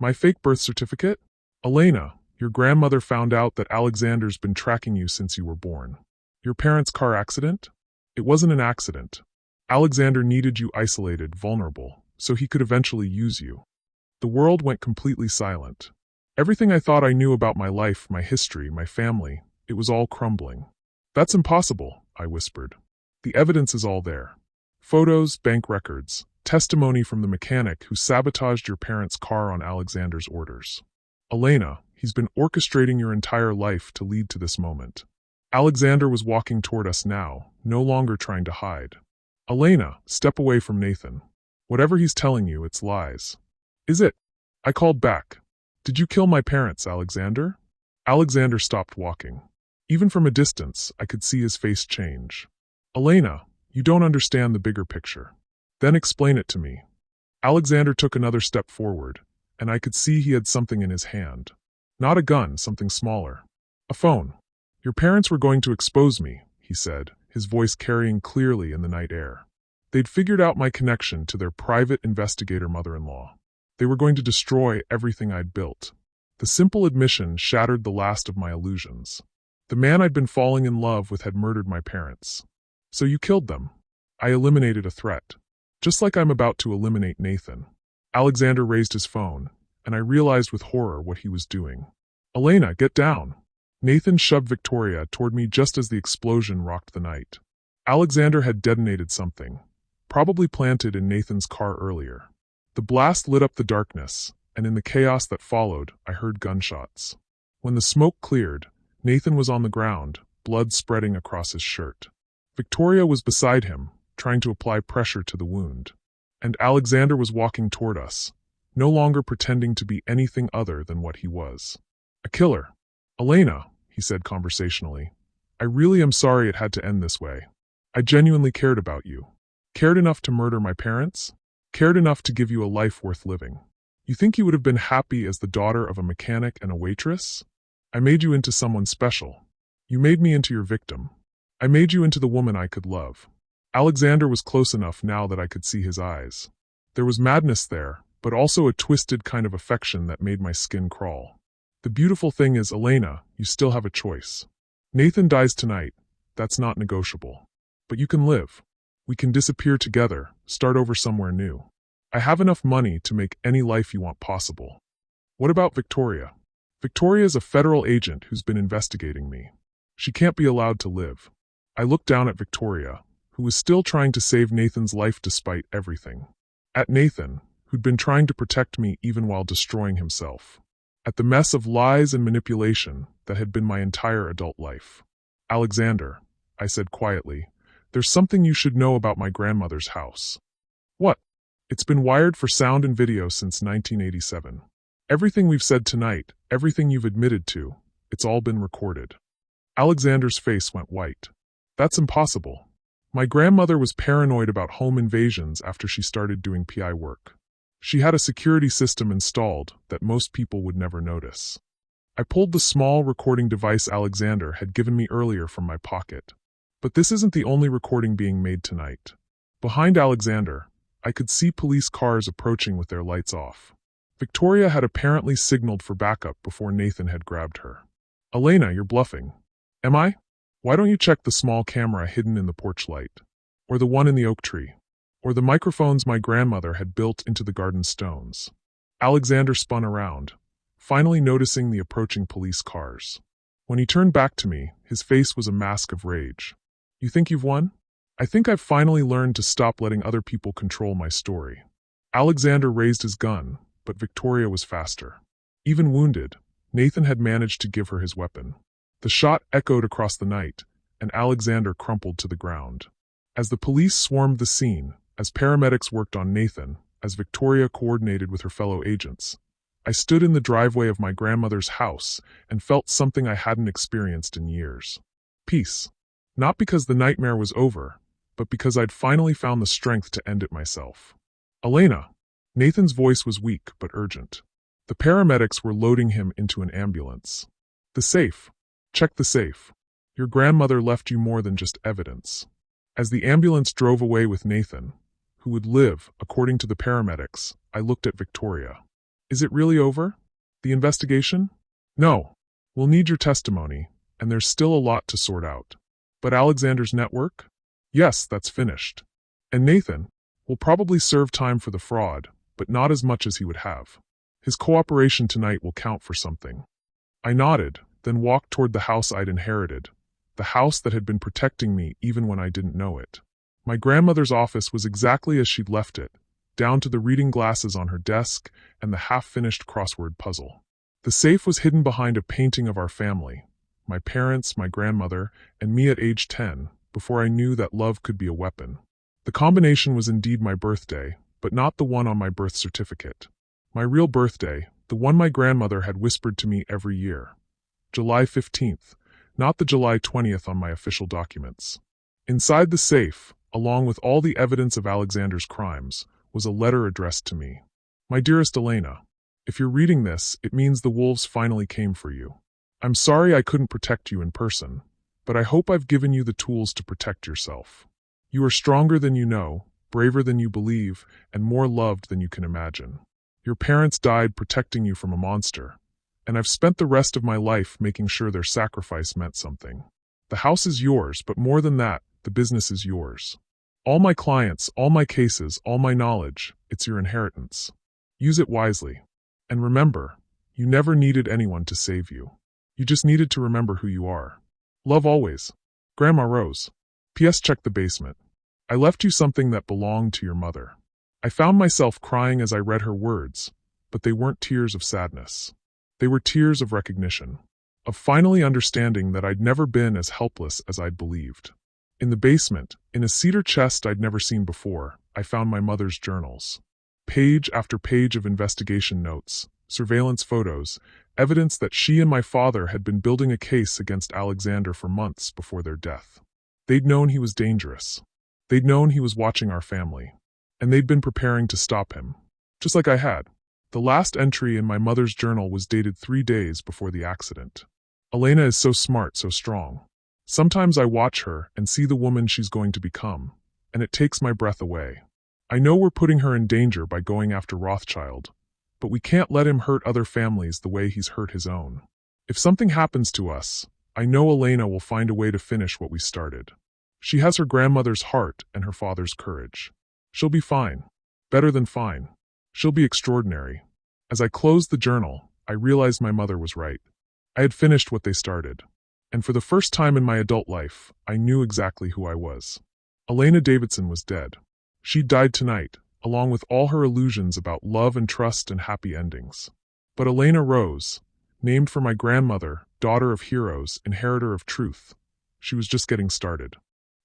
My fake birth certificate? Elena, your grandmother found out that Alexander's been tracking you since you were born. Your parents' car accident? It wasn't an accident. Alexander needed you isolated, vulnerable, so he could eventually use you. The world went completely silent. Everything I thought I knew about my life, my history, my family, it was all crumbling. That's impossible, I whispered. The evidence is all there. Photos, bank records, testimony from the mechanic who sabotaged your parents' car on Alexander's orders. Elena, he's been orchestrating your entire life to lead to this moment. Alexander was walking toward us now, no longer trying to hide. Elena, step away from Nathan. Whatever he's telling you, it's lies. Is it? I called back. Did you kill my parents, Alexander? Alexander stopped walking. Even from a distance, I could see his face change. Elena, you don't understand the bigger picture. Then explain it to me. Alexander took another step forward, and I could see he had something in his hand. Not a gun, something smaller. A phone. Your parents were going to expose me, he said, his voice carrying clearly in the night air. They'd figured out my connection to their private investigator mother-in-law. They were going to destroy everything I'd built. The simple admission shattered the last of my illusions. The man I'd been falling in love with had murdered my parents. So you killed them. I eliminated a threat. Just like I'm about to eliminate Nathan. Alexander raised his phone, and I realized with horror what he was doing. Elena, get down. Nathan shoved Victoria toward me just as the explosion rocked the night. Alexander had detonated something, probably planted in Nathan's car earlier. The blast lit up the darkness, and in the chaos that followed, I heard gunshots. When the smoke cleared, Nathan was on the ground, blood spreading across his shirt. Victoria was beside him, trying to apply pressure to the wound. And Alexander was walking toward us, no longer pretending to be anything other than what he was. A killer. Elena, he said conversationally, I really am sorry it had to end this way. I genuinely cared about you. Cared enough to murder my parents? Cared enough to give you a life worth living. You think you would have been happy as the daughter of a mechanic and a waitress? I made you into someone special. You made me into your victim. I made you into the woman I could love. Alexander was close enough now that I could see his eyes. There was madness there, but also a twisted kind of affection that made my skin crawl. The beautiful thing is, Elena, you still have a choice. Nathan dies tonight. That's not negotiable. But you can live. We can disappear together, start over somewhere new. I have enough money to make any life you want possible. What about Victoria? Victoria is a federal agent who's been investigating me. She can't be allowed to live. I looked down at Victoria, who was still trying to save Nathan's life despite everything. At Nathan, who'd been trying to protect me even while destroying himself. At the mess of lies and manipulation that had been my entire adult life. Alexander, I said quietly, there's something you should know about my grandmother's house. What? It's been wired for sound and video since 1987. Everything we've said tonight, everything you've admitted to, it's all been recorded. Alexander's face went white. That's impossible. My grandmother was paranoid about home invasions after she started doing PI work. She had a security system installed that most people would never notice. I pulled the small recording device Alexander had given me earlier from my pocket. But this isn't the only recording being made tonight. Behind Alexander, I could see police cars approaching with their lights off. Victoria had apparently signaled for backup before Nathan had grabbed her. Elena, you're bluffing. Am I? Why don't you check the small camera hidden in the porch light? Or the one in the oak tree? Or the microphones my grandmother had built into the garden stones? Alexander spun around, finally noticing the approaching police cars. When he turned back to me, his face was a mask of rage. You think you've won? I think I've finally learned to stop letting other people control my story. Alexander raised his gun, but Victoria was faster. Even wounded, Nathan had managed to give her his weapon. The shot echoed across the night, and Alexander crumpled to the ground. As the police swarmed the scene, as paramedics worked on Nathan, as Victoria coordinated with her fellow agents, I stood in the driveway of my grandmother's house and felt something I hadn't experienced in years. Peace. Not because the nightmare was over, but because I'd finally found the strength to end it myself. Elena. Nathan's voice was weak but urgent. The paramedics were loading him into an ambulance. The safe. Check the safe. Your grandmother left you more than just evidence. As the ambulance drove away with Nathan, who would live, according to the paramedics, I looked at Victoria. Is it really over? The investigation? No. We'll need your testimony, and there's still a lot to sort out. But Alexander's network? Yes, that's finished. And Nathan will probably serve time for the fraud, but not as much as he would have. His cooperation tonight will count for something. I nodded, then walked toward the house I'd inherited, the house that had been protecting me even when I didn't know it. My grandmother's office was exactly as she'd left it, down to the reading glasses on her desk and the half-finished crossword puzzle. The safe was hidden behind a painting of our family, my parents, my grandmother, and me at age 10, before I knew that love could be a weapon. The combination was indeed my birthday, but not the one on my birth certificate. My real birthday, the one my grandmother had whispered to me every year. July 15th, not the July 20th on my official documents. Inside the safe, along with all the evidence of Alexander's crimes, was a letter addressed to me. My dearest Elena, if you're reading this, it means the wolves finally came for you. I'm sorry I couldn't protect you in person, but I hope I've given you the tools to protect yourself. You are stronger than you know, braver than you believe, and more loved than you can imagine. Your parents died protecting you from a monster, and I've spent the rest of my life making sure their sacrifice meant something. The house is yours, but more than that, the business is yours. All my clients, all my cases, all my knowledge, it's your inheritance. Use it wisely. And remember, you never needed anyone to save you. You just needed to remember who you are. Love always. Grandma Rose. P.S. Check the basement. I left you something that belonged to your mother. I found myself crying as I read her words, but they weren't tears of sadness. They were tears of recognition, of finally understanding that I'd never been as helpless as I'd believed. In the basement, in a cedar chest I'd never seen before, I found my mother's journals. Page after page of investigation notes, surveillance photos, evidence that she and my father had been building a case against Alexander for months before their death. They'd known he was dangerous. They'd known he was watching our family. And they'd been preparing to stop him. Just like I had. The last entry in my mother's journal was dated 3 days before the accident. Elena is so smart, so strong. Sometimes I watch her and see the woman she's going to become, and it takes my breath away. I know we're putting her in danger by going after Rothschild, but we can't let him hurt other families the way he's hurt his own. If something happens to us, I know Elena will find a way to finish what we started. She has her grandmother's heart and her father's courage. She'll be fine. Better than fine. She'll be extraordinary. As I closed the journal, I realized my mother was right. I had finished what they started. And for the first time in my adult life, I knew exactly who I was. Elena Davidson was dead. She'd died tonight, along with all her illusions about love and trust and happy endings. But Elena Rose, named for my grandmother, daughter of heroes, inheritor of truth, she was just getting started.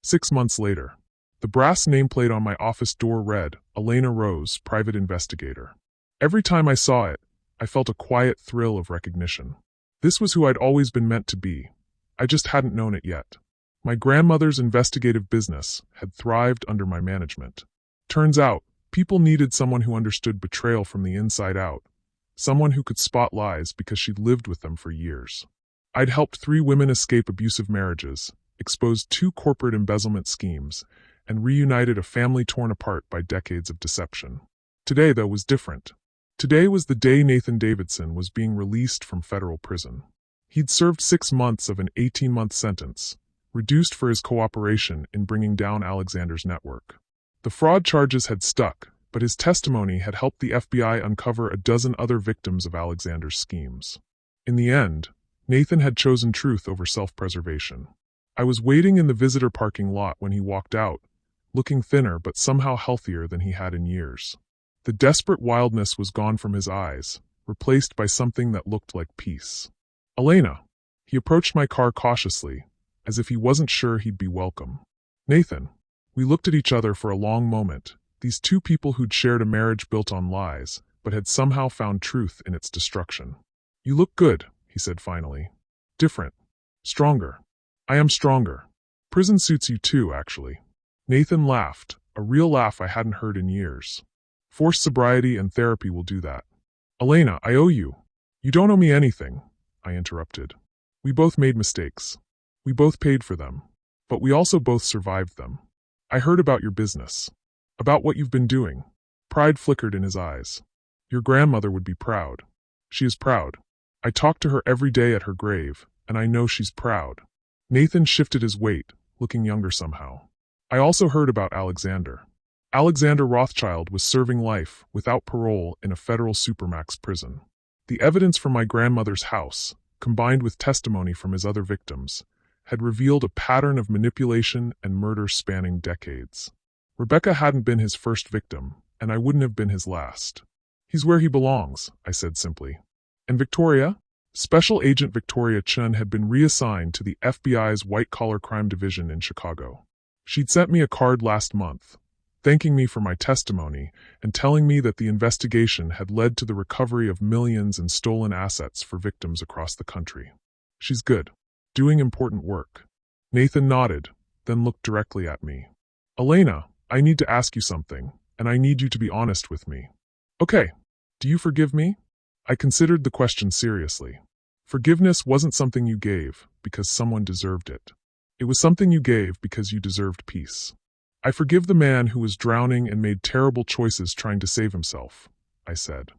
6 months later, the brass nameplate on my office door read, Elena Rose, Private Investigator. Every time I saw it, I felt a quiet thrill of recognition. This was who I'd always been meant to be. I just hadn't known it yet. My grandmother's investigative business had thrived under my management. Turns out, people needed someone who understood betrayal from the inside out, someone who could spot lies because she'd lived with them for years. I'd helped 3 women escape abusive marriages, exposed 2 corporate embezzlement schemes, and reunited a family torn apart by decades of deception. Today, though, was different. Today was the day Nathan Davidson was being released from federal prison. He'd served 6 months of an 18-month sentence, reduced for his cooperation in bringing down Alexander's network. The fraud charges had stuck, but his testimony had helped the FBI uncover a dozen other victims of Alexander's schemes. In the end, Nathan had chosen truth over self-preservation. I was waiting in the visitor parking lot when he walked out, looking thinner but somehow healthier than he had in years. The desperate wildness was gone from his eyes, replaced by something that looked like peace. Elena. He approached my car cautiously, as if he wasn't sure he'd be welcome. Nathan. We looked at each other for a long moment, these 2 people who'd shared a marriage built on lies, but had somehow found truth in its destruction. You look good, he said finally. Different. Stronger. I am stronger. Prison suits you too, actually. Nathan laughed, a real laugh I hadn't heard in years. Forced sobriety and therapy will do that. Elena, I owe you. You don't owe me anything, I interrupted. We both made mistakes. We both paid for them. But we also both survived them. I heard about your business. About what you've been doing. Pride flickered in his eyes. Your grandmother would be proud. She is proud. I talk to her every day at her grave, and I know she's proud. Nathan shifted his weight, looking younger somehow. I also heard about Alexander. Alexander Rothschild was serving life, without parole, in a federal supermax prison. The evidence from my grandmother's house, combined with testimony from his other victims, had revealed a pattern of manipulation and murder spanning decades. Rebecca hadn't been his first victim, and I wouldn't have been his last. He's where he belongs, I said simply. And Victoria? Special Agent Victoria Chun had been reassigned to the FBI's white-collar crime division in Chicago. She'd sent me a card last month, thanking me for my testimony and telling me that the investigation had led to the recovery of millions in stolen assets for victims across the country. She's good. Doing important work. Nathan nodded, then looked directly at me. Elena, I need to ask you something, and I need you to be honest with me. Okay. Do you forgive me? I considered the question seriously. Forgiveness wasn't something you gave because someone deserved it. It was something you gave because you deserved peace. I forgive the man who was drowning and made terrible choices trying to save himself, I said.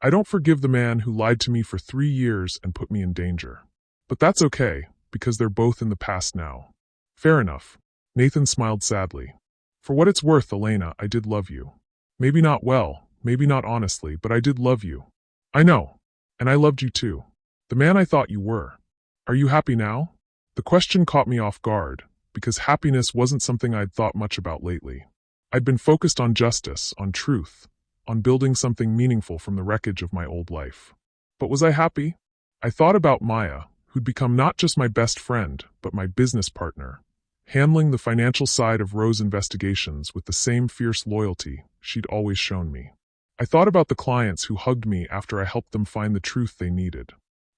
I don't forgive the man who lied to me for 3 years and put me in danger. But that's okay, because they're both in the past now. Fair enough. Nathan smiled sadly. For what it's worth, Elena, I did love you. Maybe not well, maybe not honestly, but I did love you. I know. And I loved you too. The man I thought you were. Are you happy now? The question caught me off guard, because happiness wasn't something I'd thought much about lately. I'd been focused on justice, on truth, on building something meaningful from the wreckage of my old life. But was I happy? I thought about Maya, who'd become not just my best friend, but my business partner, handling the financial side of Rose's investigations with the same fierce loyalty she'd always shown me. I thought about the clients who hugged me after I helped them find the truth they needed.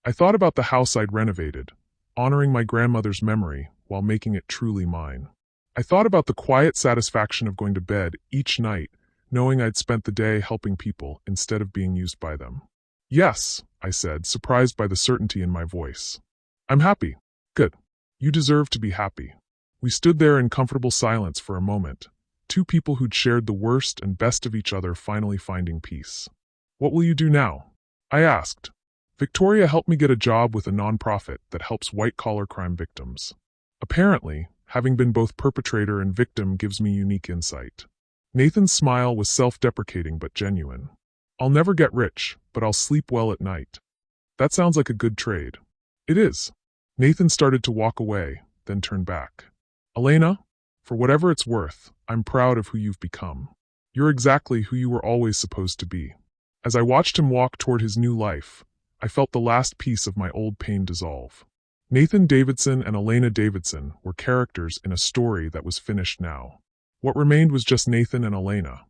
I thought about the house I'd renovated, honoring my grandmother's memory while making it truly mine. I thought about the quiet satisfaction of going to bed each night, knowing I'd spent the day helping people instead of being used by them. Yes, I said, surprised by the certainty in my voice. I'm happy. Good. You deserve to be happy. We stood there in comfortable silence for a moment, two people who'd shared the worst and best of each other finally finding peace. What will you do now? I asked. Victoria helped me get a job with a nonprofit that helps white-collar crime victims. Apparently, having been both perpetrator and victim gives me unique insight. Nathan's smile was self-deprecating but genuine. I'll never get rich, but I'll sleep well at night. That sounds like a good trade. It is. Nathan started to walk away, then turned back. Elena, for whatever it's worth, I'm proud of who you've become. You're exactly who you were always supposed to be. As I watched him walk toward his new life, I felt the last piece of my old pain dissolve. Nathan Davidson and Elena Davidson were characters in a story that was finished now. What remained was just Nathan and Elena,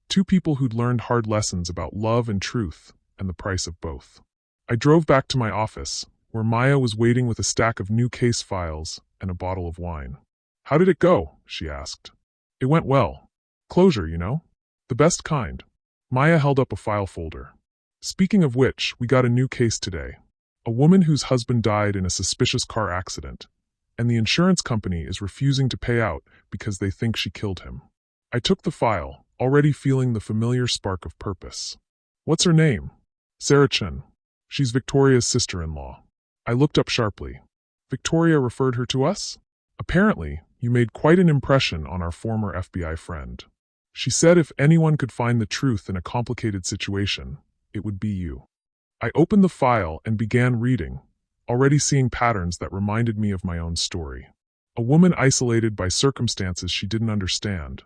two people who'd learned hard lessons about love and truth and the price of both. I drove back to my office, where Maya was waiting with a stack of new case files and a bottle of wine. How did it go? She asked. It went well. Closure, you know? The best kind. Maya held up a file folder. Speaking of which, we got a new case today. A woman whose husband died in a suspicious car accident, and the insurance company is refusing to pay out because they think she killed him. I took the file, already feeling the familiar spark of purpose. What's her name? Sarah Chen. She's Victoria's sister-in-law. I looked up sharply. Victoria referred her to us? Apparently, you made quite an impression on our former FBI friend. She said if anyone could find the truth in a complicated situation, it would be you. I opened the file and began reading, already seeing patterns that reminded me of my own story. A woman isolated by circumstances she didn't understand,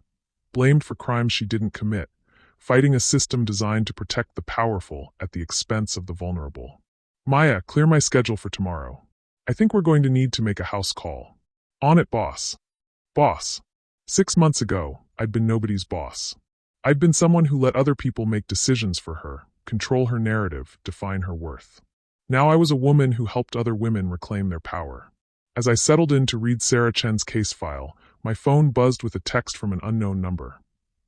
blamed for crimes she didn't commit, fighting a system designed to protect the powerful at the expense of the vulnerable. Maya, clear my schedule for tomorrow. I think we're going to need to make a house call. On it, boss. Boss. 6 months ago, I'd been nobody's boss. I'd been someone who let other people make decisions for her, control her narrative, define her worth. Now I was a woman who helped other women reclaim their power. As I settled in to read Sarah Chen's case file, my phone buzzed with a text from an unknown number.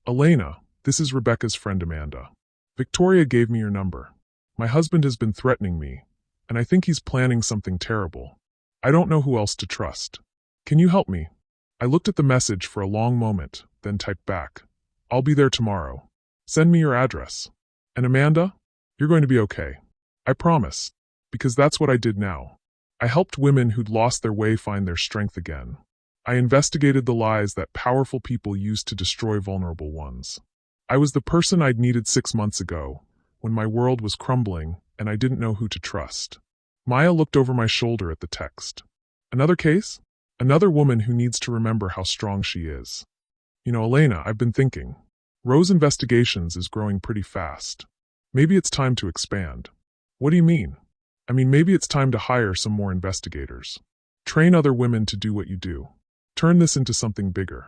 Elena, this is Rebecca's friend Amanda. Victoria gave me your number. My husband has been threatening me, and I think he's planning something terrible. I don't know who else to trust. Can you help me? I looked at the message for a long moment, then typed back. I'll be there tomorrow. Send me your address. And Amanda, you're going to be okay. I promise. Because that's what I did now. I helped women who'd lost their way find their strength again. I investigated the lies that powerful people use to destroy vulnerable ones. I was the person I'd needed 6 months ago, when my world was crumbling and I didn't know who to trust. Maya looked over my shoulder at the text. Another case? Another woman who needs to remember how strong she is. You know, Elena, I've been thinking. Rose Investigations is growing pretty fast. Maybe it's time to expand. What do you mean? I mean, maybe it's time to hire some more investigators. Train other women to do what you do. Turn this into something bigger.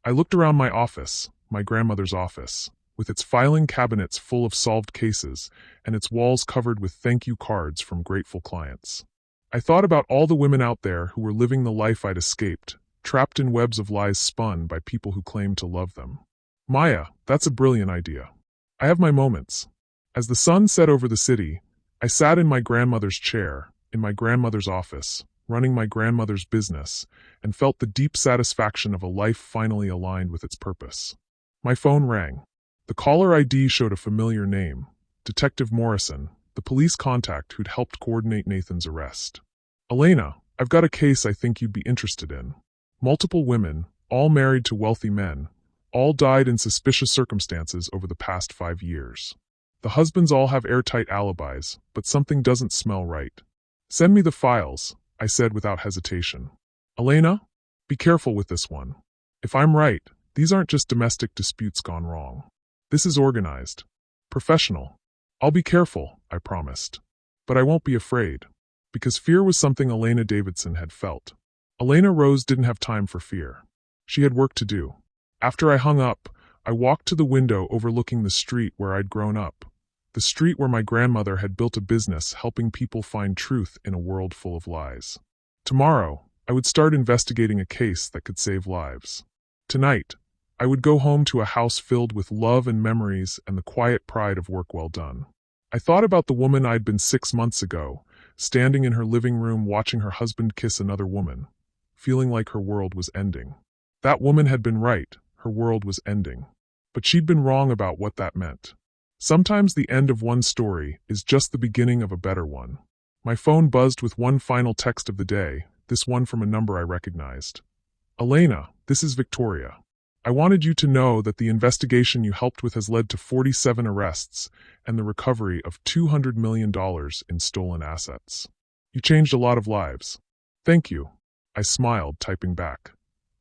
I looked around my office, my grandmother's office, with its filing cabinets full of solved cases and its walls covered with thank you cards from grateful clients. I thought about all the women out there who were living the life I'd escaped, trapped in webs of lies spun by people who claimed to love them. Maya, that's a brilliant idea. I have my moments. As the sun set over the city, I sat in my grandmother's chair, in my grandmother's office, running my grandmother's business, and felt the deep satisfaction of a life finally aligned with its purpose. My phone rang. The caller ID showed a familiar name, Detective Morrison, the police contact who'd helped coordinate Nathan's arrest. Elena, I've got a case I think you'd be interested in. Multiple women, all married to wealthy men, all died in suspicious circumstances over the past 5 years. The husbands all have airtight alibis, but something doesn't smell right. Send me the files, I said without hesitation. Elena, be careful with this one. If I'm right, these aren't just domestic disputes gone wrong. This is organized. Professional. I'll be careful, I promised. But I won't be afraid. Because fear was something Elena Davidson had felt. Elena Rose didn't have time for fear. She had work to do. After I hung up, I walked to the window overlooking the street where I'd grown up. The street where my grandmother had built a business helping people find truth in a world full of lies. Tomorrow, I would start investigating a case that could save lives. Tonight, I would go home to a house filled with love and memories and the quiet pride of work well done. I thought about the woman I'd been 6 months ago, standing in her living room watching her husband kiss another woman, feeling like her world was ending. That woman had been right, her world was ending. But she'd been wrong about what that meant. Sometimes the end of one story is just the beginning of a better one. My phone buzzed with one final text of the day, this one from a number I recognized. Elena, this is Victoria. I wanted you to know that the investigation you helped with has led to 47 arrests and the recovery of $200 million in stolen assets. You changed a lot of lives. Thank you. I smiled, typing back.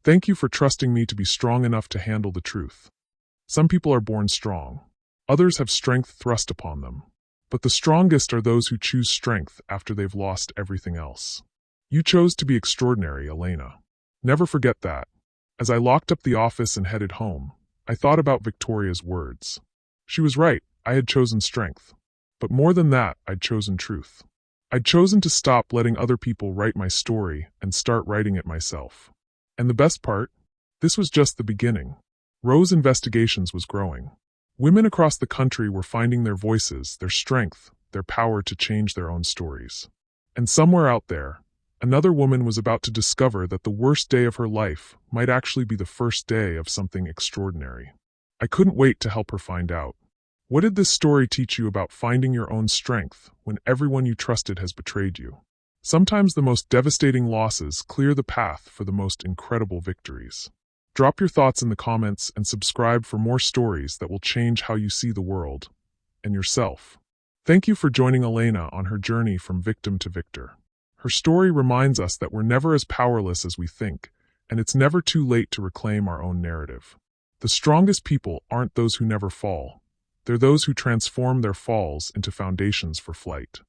Thank you for trusting me to be strong enough to handle the truth. Some people are born strong. Others have strength thrust upon them. But the strongest are those who choose strength after they've lost everything else. You chose to be extraordinary, Elena. Never forget that. As I locked up the office and headed home, I thought about Victoria's words. She was right, I had chosen strength. But more than that, I'd chosen truth. I'd chosen to stop letting other people write my story and start writing it myself. And the best part? This was just the beginning. Rose Investigations was growing. Women across the country were finding their voices, their strength, their power to change their own stories. And somewhere out there, another woman was about to discover that the worst day of her life might actually be the first day of something extraordinary. I couldn't wait to help her find out. What did this story teach you about finding your own strength when everyone you trusted has betrayed you? Sometimes the most devastating losses clear the path for the most incredible victories. Drop your thoughts in the comments and subscribe for more stories that will change how you see the world and yourself. Thank you for joining Elena on her journey from victim to victor. Her story reminds us that we're never as powerless as we think, and it's never too late to reclaim our own narrative. The strongest people aren't those who never fall. They're those who transform their falls into foundations for flight.